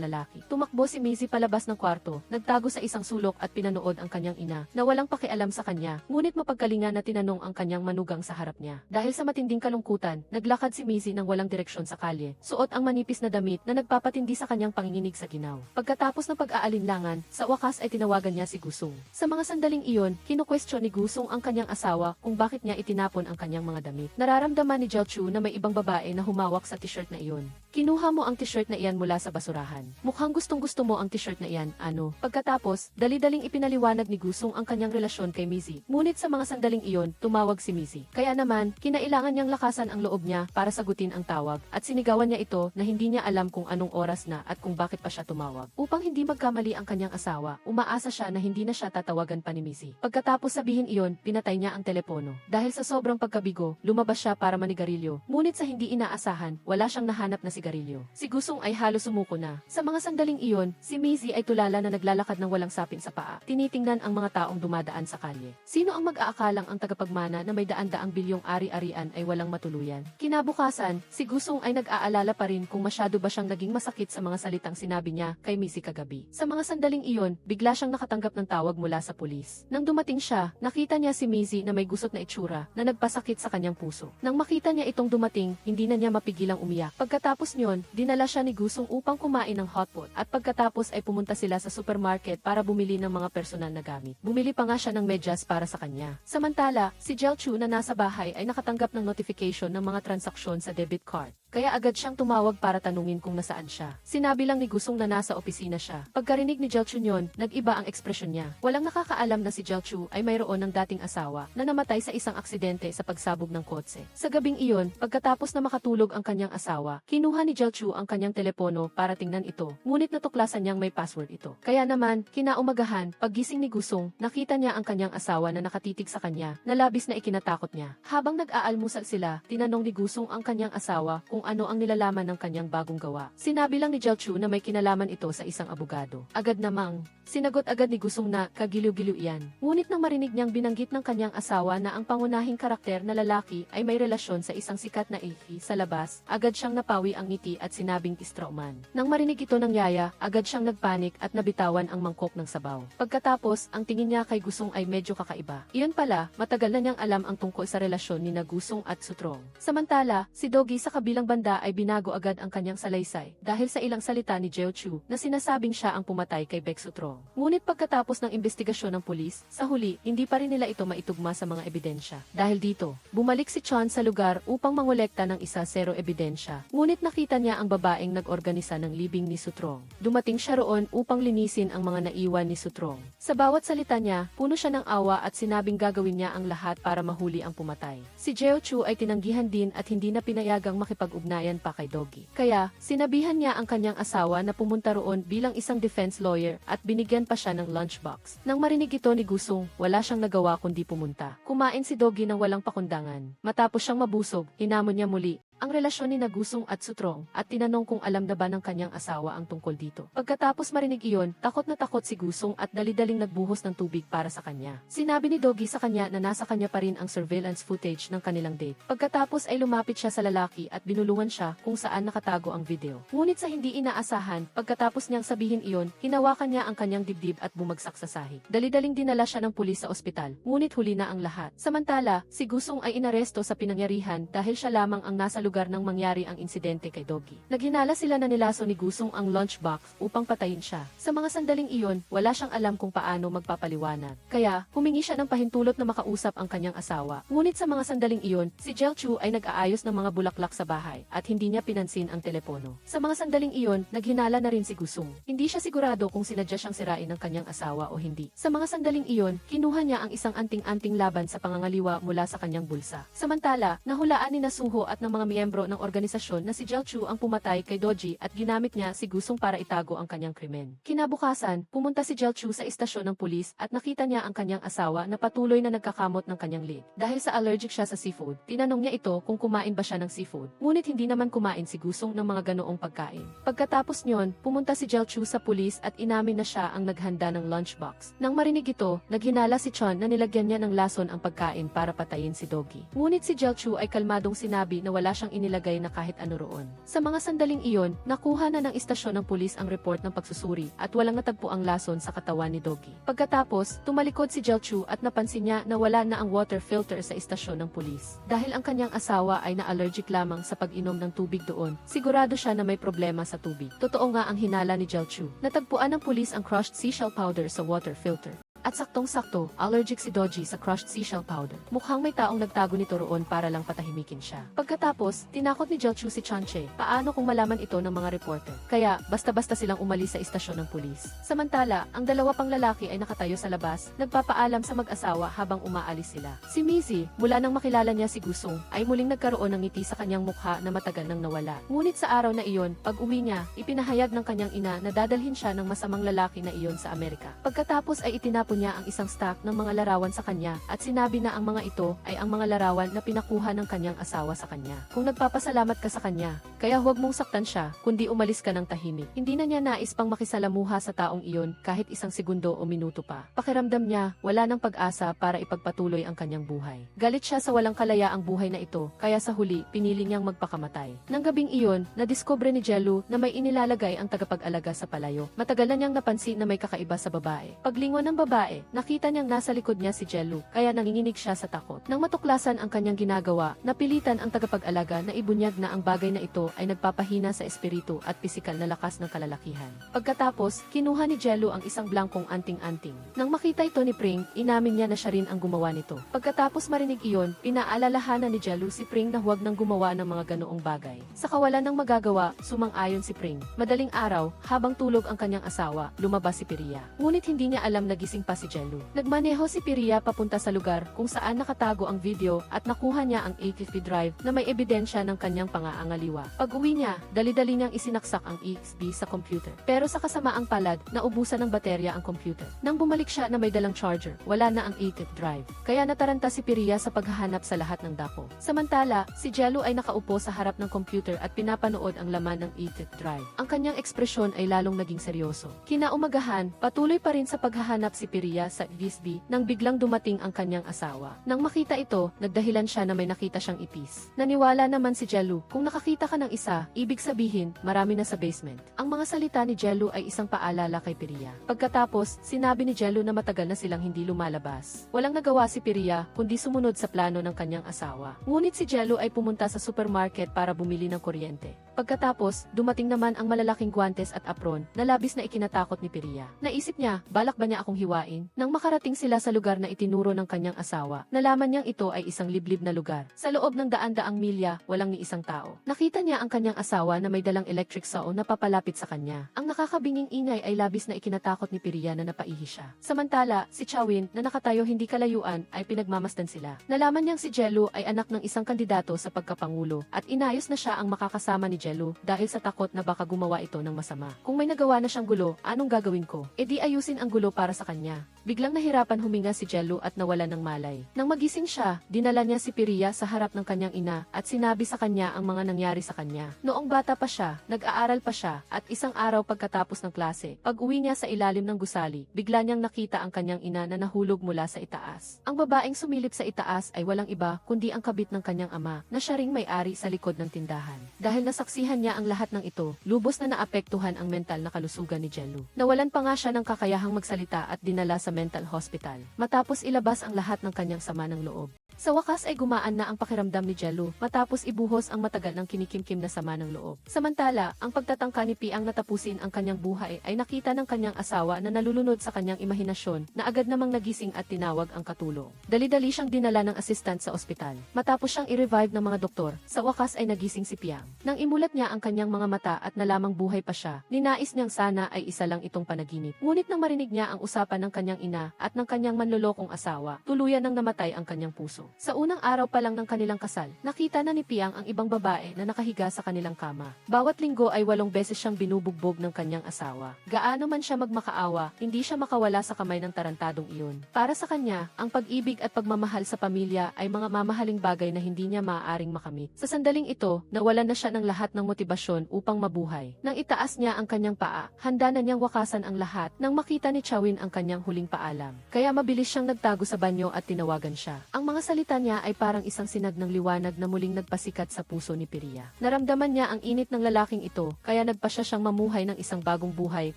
lalaki. Tumakbo si Missy palabas ng kwarto, nagtago sa isang sulok at pinanood ang kanyang ina na walang pakialam sa kanya, ngunit mapagkalinga na tinanong ang kanyang manugang sa harap niya. Dahil sa matinding kalungkutan, naglakad si Missy nang walang direksyon sa kalye. Suot ang manipis na damit na nagpapatindi sa kanyang panginginig sa ginaw. Pagkatapos ng pag-aalinlangan, sa wakas ay tinawagan niya si Gusong. Sa mga sandaling iyon, kino-question ni Gusong ang kanyang asawa kung bakit niya itinapon ang kanyang mga damit. Nararamdaman ni Jelchu na may ibang babae na humawak sa t-shirt na iyon. Kinuha mo ang t-shirt na iyan mula sa basurahan. Mukhang gustong-gusto mo ang t-shirt na iyan, ano? Pagkatapos, dali-daling ipinaliwanag ni Gusong ang kanyang relasyon kay Missy. Ngunit sa mga sandaling iyon, tumawag si Missy. Kaya naman, kinailangan niyang lakasan ang loob niya para sagutin ang tawag at sinigawan niya ito na hindi niya alam kung anong oras na at kung bakit pa siya tumawag. Upang hindi magkamali ang kanyang asawa, umaasa siya na hindi na siya tatawagan pa ni Missy. Pagkatapos sabihin iyon, pinatay niya ang telepono. Dahil sa sobrang pagkabigo, lumabas siya para manigarilyo. Ngunit sa hindi inaasahan, wala siyang nahanap na sigarilyo. Si Gusong ay halos sumuko na. Sa mga sandaling iyon, si Missy ay tulala na naglalakad ng walang sapin sa paa. Tinitingnan ang mga taong dumadaan sa kalye. Sino ang mag-aakalang ang tagapagmana na may daan-daang bilyong ari-arian ay walang matuluyan? Kinabukasan, si Gusong ay nag-aalala pa rin kung masyado ba siyang naging masakit sa mga salitang sinabi niya kay Missy kagabi. Sa mga sandaling iyon, bigla siyang nakatanggap ng tawag mula sa pulis. Nang dumating siya, nakita niya si Missy na may gusot na itsura na nagpasakit sa kanyang puso. Nang makita niya itong dumating, hindi na niya mapigilang umiyak. Pagkatapos niyon, dinala siya ni Gusong upang kumain ng hotpot at pagkatapos ay pumunta sila sa supermarket para bumili ng mga personal na gamit. Bumili pa nga siya ng medyas para sa kanya. Samantala, si Jelchu na nasa bahay ay nakatanggap ng notification ng mga transaksyon sa debit card. kaya agad siyang tumawag para tanungin kung nasaan siya. Sinabi lang ni Gusong na nasa opisina siya. Pagkarinig ni Jelchu yun, nag-iba ang ekspresyon niya. Walang nakakaalam na si Jelchu ay mayroon ng dating asawa na namatay sa isang aksidente sa pagsabog ng kotse. Sa gabing iyon, pagkatapos na makatulog ang kanyang asawa, kinuha ni Jelchu ang kanyang telepono para tingnan ito, ngunit natuklasan niyang may password ito. Kaya naman, kinaumagahan, paggising ni Gusong, nakita niya ang kanyang asawa na nakatitig sa kanya, na labis na ikinatakot niya. Habang nag-aalmusal sila, tinanong ni Gusong ang kanyang asawa kung ano ang nilalaman ng kanyang bagong gawa. Sinabi lang ni Jelchu na may kinalaman ito sa isang abogado. Agad namang, sinagot agad ni Gusong na kagiliw-giliw iyan. Ngunit nang marinig niyang binanggit ng kanyang asawa na ang pangunahing karakter na lalaki ay may relasyon sa isang sikat na AV sa labas, agad siyang napawi ang ngiti at sinabing istrauman. Nang marinig ito ng yaya, agad siyang nagpanik at nabitawan ang mangkok ng sabaw. Pagkatapos, ang tingin niya kay Gusong ay medyo kakaiba. Iyon pala, matagal na niyang alam ang tungkol sa relasyon ni Gusong at Sutrong. Samantala, si Dogi sa kabilang banda ay binago agad ang kanyang salaysay dahil sa ilang salita ni Jelchu na sinasabing siya ang pumatay kay Baek Sutrong. Ngunit pagkatapos ng investigasyon ng pulis, sa huli, hindi pa rin nila ito maitugma sa mga ebidensya. Dahil dito, bumalik si Chon sa lugar upang mangolekta ng isa-zero ebidensya. Ngunit nakita niya ang babaeng nag-organisa ng libing ni Sutrong. Dumating siya roon upang linisin ang mga naiwan ni Sutrong. Sa bawat salita niya, puno siya ng awa at sinabing gagawin niya ang lahat para mahuli ang pumatay. Si Jelchu ay tinanggihan din at hindi na pinayagang makipag-ugnayan pa kay Dogi. Kaya, sinabihan niya ang kanyang asawa na pumunta roon bilang isang defense lawyer at binigyan pa siya ng lunchbox. Nang marinig ito ni Gusong, wala siyang nagawa kundi pumunta. Kumain si Dogi ng walang pakundangan. Matapos siyang mabusog, hinamon niya muli ang relasyon ni Gusong at Sutrong at tinanong kung alam na ba ng kanyang asawa ang tungkol dito. Pagkatapos marinig iyon, takot na takot si Gusong at dali-daling nagbuhos ng tubig para sa kanya. Sinabi ni Dogi sa kanya na nasa kanya pa rin ang surveillance footage ng kanilang date. Pagkatapos ay lumapit siya sa lalaki at binulungan siya kung saan nakatago ang video. Ngunit sa hindi inaasahan, pagkatapos niyang sabihin iyon, hinawakan niya ang kanyang dibdib at bumagsak sa sahig. Dali-daling dinala siya ng pulis sa ospital, ngunit huli na ang lahat. Samantala, si Gusong ay inaresto sa pinangyarihan dahil siya lamang ang nasa lugar nang mangyari ang insidente kay Dogi. Naghinala sila na nilaso ni Gusong ang lunchbox upang patayin siya. Sa mga sandaling iyon, wala siyang alam kung paano magpapaliwanag. Kaya, humingi siya ng pahintulot na makausap ang kanyang asawa. Ngunit sa mga sandaling iyon, si Jelchu ay nag-aayos ng mga bulaklak sa bahay at hindi niya pinansin ang telepono. Sa mga sandaling iyon, naghinala na rin si Gusong. Hindi siya sigurado kung sinadya siyang sirain ng kanyang asawa o hindi. Sa mga sandaling iyon, kinuha niya ang isang anting-anting laban sa pangangaliwa mula sa kanyang bulsa. Samantala, nahulaan ni Suho at ng mga miyembro ng organisasyon na si Jelchu ang pumatay kay Doji at ginamit niya si Gusong para itago ang kanyang krimen. Kinabukasan, pumunta si Jelchu sa istasyon ng pulis at nakita niya ang kanyang asawa na patuloy na nagkakamot ng kanyang leg. Dahil sa allergic siya sa seafood, tinanong niya ito kung kumain ba siya ng seafood. Ngunit hindi naman kumain si Gusong ng mga ganoong pagkain. Pagkatapos niyon, pumunta si Jelchu sa pulis at inamin na siya ang naghanda ng lunchbox. Nang marinig ito, naghinala si Chon na nilagyan niya ng lason ang pagkain para patayin si Dogi. Ngunit si Jelchu ay kalmadong sinabi na wala siyang inilagay na kahit ano roon. Sa mga sandaling iyon, nakuha na ng istasyon ng pulis ang report ng pagsusuri at walang natagpo ang lason sa katawan ni Dogi. Pagkatapos, tumalikod si Jelchu at napansin niya na wala na ang water filter sa istasyon ng pulis. Dahil ang kanyang asawa ay na-allergic lamang sa pag-inom ng tubig doon, sigurado siya na may problema sa tubig. Totoo nga ang hinala ni Jelchu. Natagpuan ng pulis ang crushed seashell powder sa water filter. At saktong-sakto, allergic si Doji sa crushed seashell powder. Mukhang may taong nagtago nito roon para lang patahimikin siya. Pagkatapos, tinakot ni Jelchu si Chanche. Paano kung malaman ito ng mga reporter? Kaya, basta-basta silang umalis sa istasyon ng pulis. Samantala, ang dalawa pang lalaki ay nakatayo sa labas, nagpapaalam sa mag-asawa habang umaalis sila. Si Mizzy, mula nang makilala niya si Gusong, ay muling nagkaroon ng ngiti sa kanyang mukha na matagal nang nawala. Ngunit sa araw na iyon, pag-uwi niya, ipinahayag ng kanyang ina na dadalhin siya ng masamang lalaki na iyon sa Amerika. Pagkatapos ay itinapon niya ang isang stack ng mga larawan sa kanya at sinabi na ang mga ito ay ang mga larawan na pinakuha ng kanyang asawa sa kanya. Kung nagpapasalamat ka sa kanya, kaya huwag mong saktan siya, kundi umalis ka ng tahimik. Hindi na niya nais pang makisalamuha sa taong iyon kahit isang segundo o minuto pa. Pakiramdam niya, wala nang pag-asa para ipagpatuloy ang kanyang buhay. Galit siya sa walang kalayaang buhay na ito, kaya sa huli, pinili niyang magpakamatay. Nang gabing iyon, nadiskubre ni Jellu na may inilalagay ang tagapag-alaga sa palayo. Matagal na niyang napansin na may kakaiba sa babae. Paglingon ng babae, babae, nakita niyang nasa likod niya si Jello, kaya nanginginig siya sa takot. Nang matuklasan ang kanyang ginagawa, napilitan ang tagapag-alaga na ibunyag na ang bagay na ito ay nagpapahina sa espiritu at pisikal na lakas ng kalalakihan. Pagkatapos, kinuha ni Jello ang isang blankong anting-anting. Nang makita ito ni Pring, inamin niya na siya rin ang gumawa nito. Pagkatapos marinig iyon, pinaalalahanan ni Jello si Pring na huwag nang gumawa ng mga ganoong bagay. Sa kawalan ng magagawa, sumang-ayon si Pring. Madaling araw, habang tulog ang kanyang asawa, lumabas si Piria. Ngunit hindi niya alam na gising pa si Jello. Nagmaneho si Piria papunta sa lugar kung saan nakatago ang video at nakuha niya ang EXP drive na may ebidensya ng kanyang pangaangaliwa. Pag-uwi niya, dali-dali niyang isinaksak ang EXP sa computer. Pero sa kasamaang palad, naubusan ng baterya ang computer. Nang bumalik siya na may dalang charger, wala na ang EXP drive. Kaya nataranta si Piria sa paghahanap sa lahat ng dako. Samantala, si Jello ay nakaupo sa harap ng computer at pinapanood ang laman ng EXP drive. Ang kanyang ekspresyon ay lalong naging seryoso. Kinaumagahan, patuloy pa rin sa paghahanap si Piria sa USB nang biglang dumating ang kanyang asawa. Nang makita ito, nagdahilan siya na may nakita siyang ipis. Naniwala naman si Jello, kung nakakita ka ng isa, ibig sabihin, marami na sa basement. Ang mga salita ni Jello ay isang paalala kay Piria. Pagkatapos, sinabi ni Jello na matagal na silang hindi lumalabas. Walang nagawa si Piria, kundi sumunod sa plano ng kanyang asawa. Ngunit si Jello ay pumunta sa supermarket para bumili ng kuryente. Pagkatapos, dumating naman ang malalaking guwantes at apron na labis na ikinatakot ni Piria. Naisip niya, balak ba niya akong hiwain? Nang makarating sila sa lugar na itinuro ng kanyang asawa, nalaman niyang ito ay isang liblib na lugar. Sa loob ng daan-daang milya, walang ni isang tao. Nakita niya ang kanyang asawa na may dalang electric saw na papalapit sa kanya. Ang nakakabinging ingay ay labis na ikinatakot ni Piria na napaihi siya. Samantala, si Chawin, na nakatayo hindi kalayuan, ay pinagmamasdan sila. Nalaman niyang si Jello ay anak ng isang kandidato sa pagkapangulo at inayos na siya ang makakasama ni Jello dahil sa takot na baka gumawa ito ng masama. Kung may nagawa na siyang gulo, anong gagawin ko? E di ayusin ang gulo para sa kanya. Biglang nahirapan huminga si Jello at nawalan ng malay. Nang magising siya, dinala niya si Piria sa harap ng kanyang ina at sinabi sa kanya ang mga nangyari sa kanya. Noong bata pa siya, nag-aaral pa siya at isang araw pagkatapos ng klase, pag-uwi niya sa ilalim ng gusali, bigla niyang nakita ang kanyang ina na nahulog mula sa itaas. Ang babaeng sumilip sa itaas ay walang iba kundi ang kabit ng kanyang ama na siya ring may-ari sa likod ng tindahan. Dahil nasaksihan niya ang lahat ng ito, lubos na naapektuhan ang mental na kalusugan ni Jello. Nawalan pa nga siya ng kakayahang magsalita at dinala sa mental hospital, matapos ilabas ang lahat ng kanyang sama ng loob. Sa wakas ay gumaan na ang pakiramdam ni Jello matapos ibuhos ang matagal ng kinikimkim na sama ng loob. Samantala, ang pagtatangka ni Piang na tapusin ang kanyang buhay ay nakita ng kanyang asawa na nalulunod sa kanyang imahinasyon na agad namang nagising at tinawag ang katulong. Dali-dali siyang dinala ng assistant sa ospital. Matapos siyang i-revive ng mga doktor, sa wakas ay nagising si Piang. Nang imulat niya ang kanyang mga mata at nalamang buhay pa siya, ninais niyang sana ay isa lang itong panaginip. Ngunit nang marinig niya ang usapan ng kanyang ina at ng kanyang manlolokong asawa, tuluyan nang namatay ang kanyang puso. Sa unang araw pa lang ng kanilang kasal, nakita na ni Piang ang ibang babae na nakahiga sa kanilang kama. Bawat linggo ay 8 beses siyang binubugbog ng kanyang asawa. Gaano man siya magmakaawa, hindi siya makawala sa kamay ng tarantadong iyon. Para sa kanya, ang pag-ibig at pagmamahal sa pamilya ay mga mamahaling bagay na hindi niya maaaring makamit. Sa sandaling ito, nawalan na siya ng lahat ng motibasyon upang mabuhay. Nang itaas niya ang kanyang paa, handa na niyang wakasan ang lahat nang makita ni Chawin ang kanyang huling paalam. Kaya mabilis siyang nagtago sa banyo at tinawagan siya. Ang mga salita niya ay parang isang sinag ng liwanag na muling nagpasikat sa puso ni Piria. Naramdaman niya ang init ng lalaking ito, kaya nagpasya siyang mamuhay ng isang bagong buhay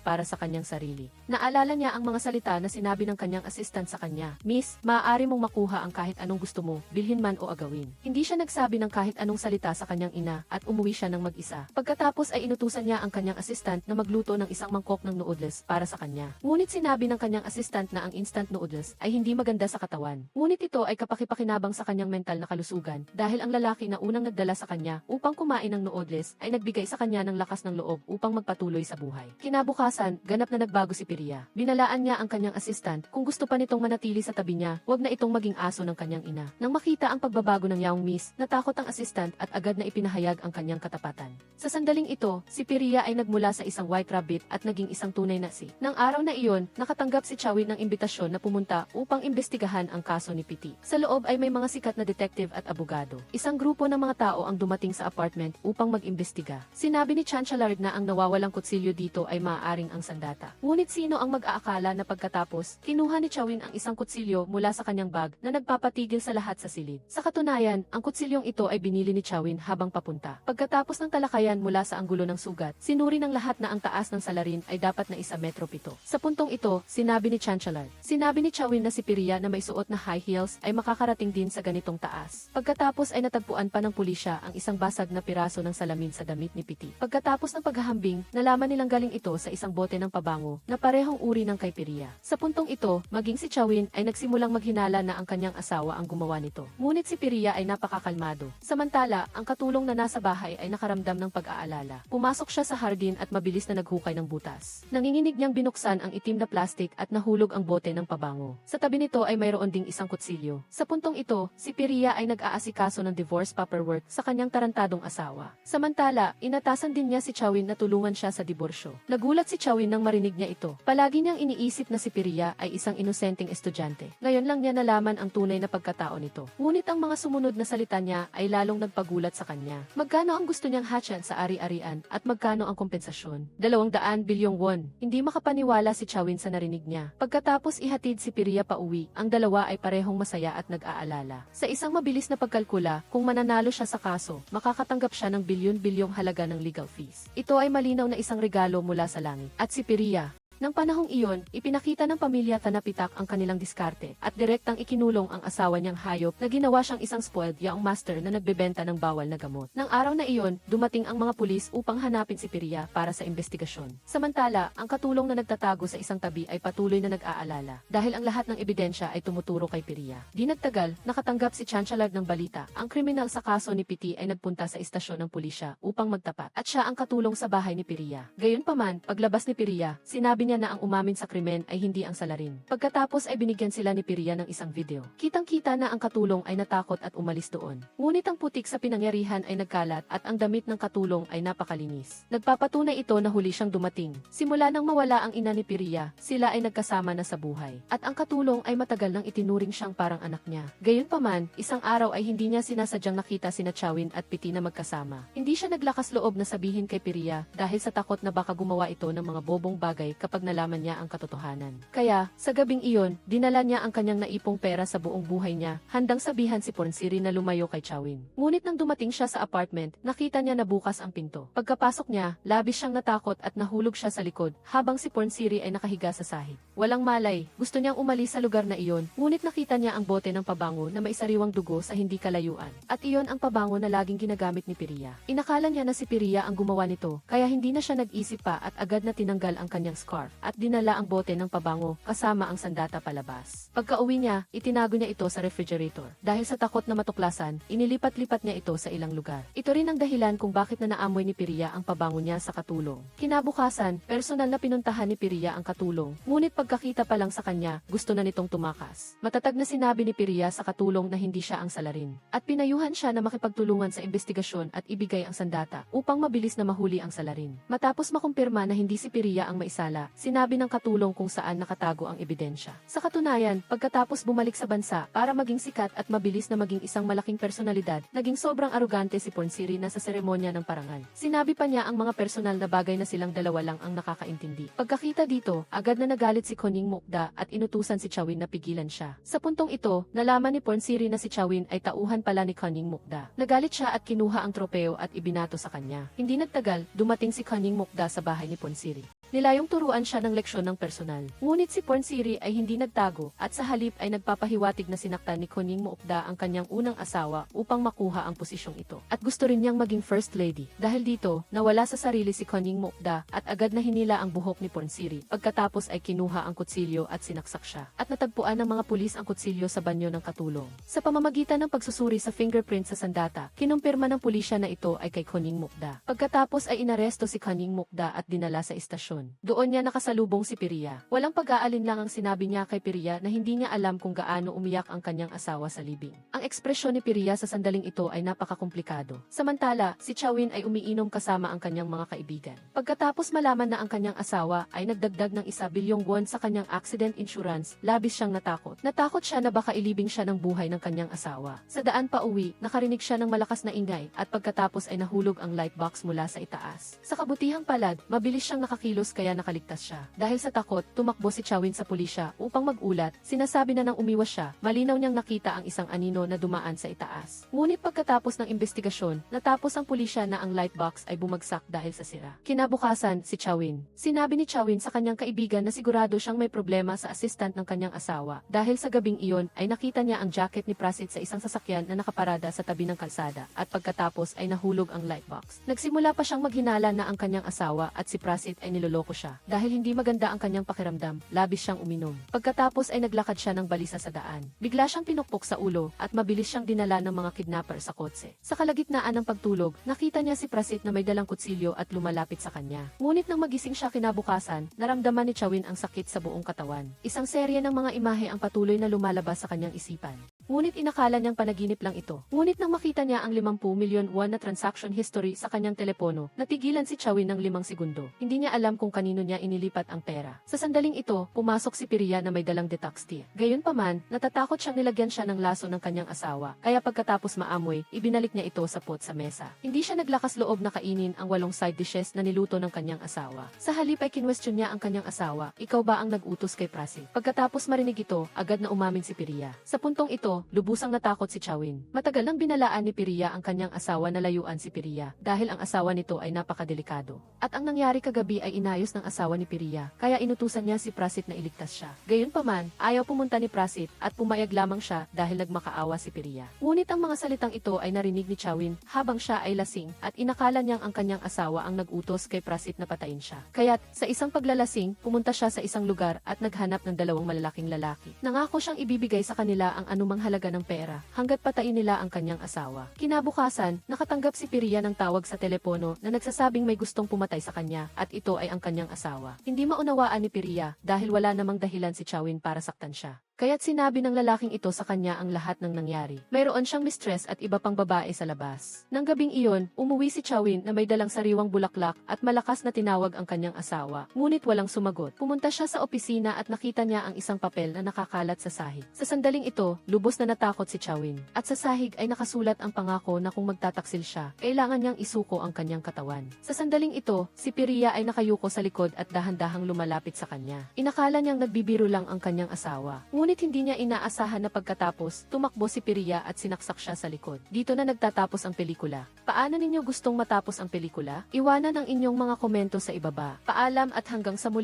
para sa kanyang sarili. Naalala niya ang mga salita na sinabi ng kanyang assistant sa kanya, "Miss, maaari mong makuha ang kahit anong gusto mo, bilhin man o agawin." Hindi siya nagsabi ng kahit anong salita sa kanyang ina at umuwi siya ng mag-isa. Pagkatapos ay inutusan niya ang kanyang assistant na magluto ng isang mangkok ng noodles para sa kanya. Ngunit sinabi ng kanyang assistant na ang instant noodles ay hindi maganda sa katawan. Ngunit ito ay kapakipakinabang sa kanyang mental na kalusugan dahil ang lalaki na unang nagdala sa kanya upang kumain ng noodles ay nagbigay sa kanya ng lakas ng loob upang magpatuloy sa buhay. Kinabukasan, ganap na nagbago si Piria. Binalaan niya ang kanyang assistant kung gusto pa nitong manatili sa tabi niya, wag na itong maging aso ng kanyang ina. Nang makita ang pagbabago ng Young Miss, natakot ang assistant at agad na ipinahayag ang kanyang katapatan. Sa sandaling ito, si Piria ay nagmula sa isang white rabbit at naging isang tunay na si. Nang araw na iyon, nakatanggap si Chawin ng imbitasyon na pumunta upang imbestigahan ang kaso ni Piti. Sa loob ay may mga sikat na detective at abogado. Isang grupo ng mga tao ang dumating sa apartment upang mag-imbestiga. Sinabi ni Chancellor na ang nawawalang kutsilyo dito ay maaaring ang sandata. Ngunit sino ang mag-aakala na pagkatapos, kinuha ni Chawin ang isang kutsilyo mula sa kanyang bag na nagpapatigil sa lahat sa silid. Sa katunayan, ang kutsilyong ito ay binili ni Chawin habang papunta. Pagkatapos ng talakayan mula sa anggulo ng sugat, sinuri ng lahat na ang taas ng salarin ay dapat na 1 metro 7. Sa puntong ito, sinabi ni Chancellor. Sinabi ni Chawin na si Piria na may suot na high heels ay makakarating din sa ganitong taas. Pagkatapos ay natagpuan pa ng pulisya ang isang basag na piraso ng salamin sa damit ni Piti. Pagkatapos ng paghahambing, nalaman nilang galing ito sa isang bote ng pabango na parehong uri ng kay Piria. Sa puntong ito, maging si Chawin ay nagsimulang maghinala na ang kanyang asawa ang gumawa nito. Ngunit si Piria ay napakakalmado. Samantala, ang katulong na nasa bahay ay nakaramdam ng pag-aalala. Pumasok siya sa hardin at mabilis na naghukay ng butas. Nanginginig niyang binuksan ang itim na plastik at nahulog ang bote ng pabango. Sa tabi nito ay mayroon ding isang kutsilyo. Sa puntong ito, si Piria ay nag-aasikaso ng divorce paperwork sa kanyang tarantadong asawa. Samantala, inatasan din niya si Chawin na tulungan siya sa diborsyo. Nagulat si Chawin nang marinig niya ito. Palagi niyang iniisip na si Piria ay isang inosenteng estudyante. Ngayon lang niya nalaman ang tunay na pagkatao nito. Ngunit ang mga sumunod na salita niya ay lalong nagpagulat sa kanya. Magkano ang gusto niyang hatchan sa ari-arian at magkano ang kompensasyon? 200 bilyong won. Hindi makapaniwala si Chawin sa narinig niya. Pagkatapos ihatid si Piria pauwi, ang dalawa ay parehong masaya at nag-aalala. Sa isang mabilis na pagkalkula, kung mananalo siya sa kaso, makakatanggap siya ng bilyon-bilyong halaga ng legal fees. Ito ay malinaw na isang regalo mula sa langit. At si Piria, nang panahong iyon, ipinakita ng pamilya Tanapitak ang kanilang diskarte at direktang ikinulong ang asawa niyang hayop na ginawa siyang isang spoiled young master na nagbebenta ng bawal na gamot. Nang araw na iyon, dumating ang mga pulis upang hanapin si Piria para sa investigasyon. Samantala, ang katulong na nagtatago sa isang tabi ay patuloy na nag-aalala dahil ang lahat ng ebidensya ay tumuturo kay Piria. Di nagtagal, nakatanggap si Chancellor ng balita. Ang kriminal sa kaso ni Piti ay nagpunta sa istasyon ng pulisya upang magtapat at siya ang katulong sa bahay ni Piria. Gayunpaman, paglabas ni Piria, sinabi niya na ang umamin sa krimen ay hindi ang salarin. Pagkatapos ay binigyan sila ni Piria ng isang video. Kitang-kita na ang katulong ay natakot at umalis doon. Ngunit ang putik sa pinangyarihan ay nagkalat at ang damit ng katulong ay napakalinis. Nagpapatunay ito na huli siyang dumating. Simula nang mawala ang ina ni Piria, sila ay nagkasama na sa buhay. At ang katulong ay matagal nang itinuring siyang parang anak niya. Gayunpaman, isang araw ay hindi niya sinasadyang nakita sina Chawin at Piti na magkasama. Hindi siya naglakas loob na sabihin kay Piria dahil sa takot na baka gumawa ito ng mga bobong bagay kapag nalaman niya ang katotohanan. Kaya, sa gabing iyon, dinala niya ang kanyang naipong pera sa buong buhay niya, handang sabihan si Pornsiri na lumayo kay Chawin. Ngunit nang dumating siya sa apartment, nakita niya na bukas ang pinto. Pagkapasok niya, labis siyang natakot at nahulog siya sa likod, habang si Pornsiri ay nakahiga sa sahig. Walang malay, gusto niyang umalis sa lugar na iyon, ngunit nakita niya ang bote ng pabango na may sariwang dugo sa hindi kalayuan. At iyon ang pabango na laging ginagamit ni Piria. Inakala niya na si Piria ang gumawa nito, kaya hindi na siya nag-isip pa at agad na tinanggal ang kanyang scarf at dinala ang bote ng pabango kasama ang sandata palabas. Pagka-uwi niya, itinago niya ito sa refrigerator. Dahil sa takot na matuklasan, inilipat-lipat niya ito sa ilang lugar. Ito rin ang dahilan kung bakit na naamoy ni Piria ang pabango niya sa katulong. Kinabukasan, personal na pinuntahan ni Piria ang katulong. Ngunit pagkakita pa lang sa kanya, gusto na nitong tumakas. Matatag na sinabi ni Piria sa katulong na hindi siya ang salarin. At pinayuhan siya na makipagtulungan sa investigasyon at ibigay ang sandata upang mabilis na mahuli ang salarin. Matapos makumpirma na hindi si Piria ang maisala, sinabi ng katulong kung saan nakatago ang ebidensya. Sa katunayan, pagkatapos bumalik sa bansa para maging sikat at mabilis na maging isang malaking personalidad, naging sobrang arugante si Pornsiri na sa seremonya ng parangal. Sinabi pa niya ang mga personal na bagay na silang dalawa lang ang nakakaintindi. Pagkakita dito, agad na nagalit si Koning Mukda at inutusan si Chawin na pigilan siya. Sa puntong ito, nalaman ni Pornsiri na si Chawin ay tauhan pala ni Koning Mukda. Nagalit siya at kinuha ang tropeo at ibinato sa kanya. Hindi nagtagal, dumating si Koning Mukda sa bahay ni Pornsiri. Nilayong turuan siya ng leksyon ng personal. Ngunit si Pornsiri ay hindi nagtago at sa halip ay nagpapahiwatig na sinaktan ni Koning Mukda ang kanyang unang asawa upang makuha ang posisyong ito. At gusto rin niyang maging first lady. Dahil dito, nawala sa sarili si Koning Mukda at agad na hinila ang buhok ni Pornsiri. Pagkatapos ay kinuha ang kutsilyo at sinaksak siya. At natagpuan ng mga pulis ang kutsilyo sa banyo ng katulong. Sa pamamagitan ng pagsusuri sa fingerprint sa sandata, kinumpirma ng pulisya na ito ay kay Koning Mukda. Pagkatapos ay inaresto si Koning Mukda at dinala sa istasyon. iyon. Doon niya nakasalubong si Piria. Walang pag-aalinlang ang sinabi niya kay Piria na hindi niya alam kung gaano umiyak ang kanyang asawa sa libing. Ang ekspresyon ni Piria sa sandaling ito ay napakakomplikado. Samantala, si Chawin ay umiinom kasama ang kanyang mga kaibigan. Pagkatapos malaman na ang kanyang asawa ay nagdagdag ng 1 bilyong won sa kanyang accident insurance, labis siyang natakot. Natakot siya na baka ilibing siya ng buhay ng kanyang asawa. Sa daan pa uwi, nakarinig siya ng malakas na ingay at pagkatapos ay nahulog ang light box mula sa itaas. Sa kabutihang palad, mabilis siyang nakakilos kaya nakaligtas siya. Dahil sa takot, tumakbo si Chawin sa pulisya upang magulat. Sinasabi na nang umiwas siya, malinaw niyang nakita ang isang anino na dumaan sa itaas. Ngunit pagkatapos ng investigasyon, natapos ang pulisya na ang light box ay bumagsak dahil sa sira. Kinabukasan, si Chawin. Sinabi ni Chawin sa kanyang kaibigan na sigurado siyang may problema sa assistant ng kanyang asawa. Dahil sa gabing iyon, ay nakita niya ang jacket ni Prasit sa isang sasakyan na nakaparada sa tabi ng kalsada at pagkatapos ay nahulog ang light box. Nagsimula pa siyang maghinala na ang kanyang asawa at si Prasit ay niloloko siya. Dahil hindi maganda ang kanyang pakiramdam, labis siyang uminom. Pagkatapos ay naglakad siya ng balisa sa daan. Bigla siyang pinukpok sa ulo at mabilis siyang dinala ng mga kidnapper sa kotse. Sa kalagitnaan ng pagtulog, nakita niya si Prasit na may dalang kutsilyo at lumalapit sa kanya. Ngunit nang magising siya kinabukasan, naramdaman ni Chawin ang sakit sa buong katawan. Isang serye ng mga imahe ang patuloy na lumalabas sa kanyang isipan. Ngunit inakala niyang panaginip lang ito. Ngunit nang makita niya ang 50 milyon won na transaction history sa kanyang telepono, natigilan si Chawin ng 5 segundo. Hindi niya alam kung kanino niya inilipat ang pera. Sa sandaling ito, pumasok si Piria na may dalang detox tea. Gayunpaman, natatakot siyang nilagyan siya ng laso ng kanyang asawa, kaya pagkatapos maamoy, ibinalik niya ito sa pot sa mesa. Hindi siya naglakas loob na kainin ang 8 side dishes na niluto ng kanyang asawa. Sa halip ay kinwestiyon niya ang kanyang asawa, ikaw ba ang nag-utos kay Prasit? Pagkatapos marinig ito, agad na umamin si Piria. Sa puntong ito, lubusang natakot si Chawin. Matagal nang binalaan ni Piria ang kanyang asawa na layuan si Piria dahil ang asawa nito ay napakadelikado. At ang nangyari kagabi ay inayos ng asawa ni Piria, kaya inutusan niya si Prasit na iligtas siya. Gayunpaman, ayaw pumunta ni Prasit at pumayag lamang siya dahil nagmakaawa si Piria. Ngunit ang mga salitang ito ay narinig ni Chawin habang siya ay lasing at inakala niyang ang kanyang asawa ang nag-utos kay Prasit na patayin siya. Kaya't sa isang paglalasing, pumunta siya sa isang lugar at naghanap ng 2 malalaking lalaki. Nangako siyang ibibigay sa kanila ang anumang halaga ng pera hanggat patayin nila ang kanyang asawa. Kinabukasan, nakatanggap si Piria ng tawag sa telepono na nagsasabing may gustong pumatay sa kanya at ito ay ang kanyang asawa. Hindi maunawaan ni Piria dahil wala namang dahilan si Chawin para saktan siya. Kaya't sinabi ng lalaking ito sa kanya ang lahat ng nangyari. Mayroon siyang mistress at iba pang babae sa labas. Nang gabing iyon, umuwi si Chawin na may dalang sariwang bulaklak at malakas na tinawag ang kanyang asawa. Ngunit walang sumagot. Pumunta siya sa opisina at nakita niya ang isang papel na nakakalat sa sahig. Sa sandaling ito, lubos na natakot si Chawin. At sa sahig ay nakasulat ang pangako na kung magtataksil siya, kailangan niyang isuko ang kanyang katawan. Sa sandaling ito, si Piria ay nakayuko sa likod at dahan-dahang lumalapit sa kanya. Inakala niyang nagbibiro lang ang kanyang asawa. Ngunit hindi niya inaasahan na pagkatapos, tumakbo si Piria at sinaksak siya sa likod. Dito na nagtatapos ang pelikula. Paano ninyo gustong matapos ang pelikula? Iwanan ang inyong mga komento sa ibaba. Paalam at hanggang sa muli.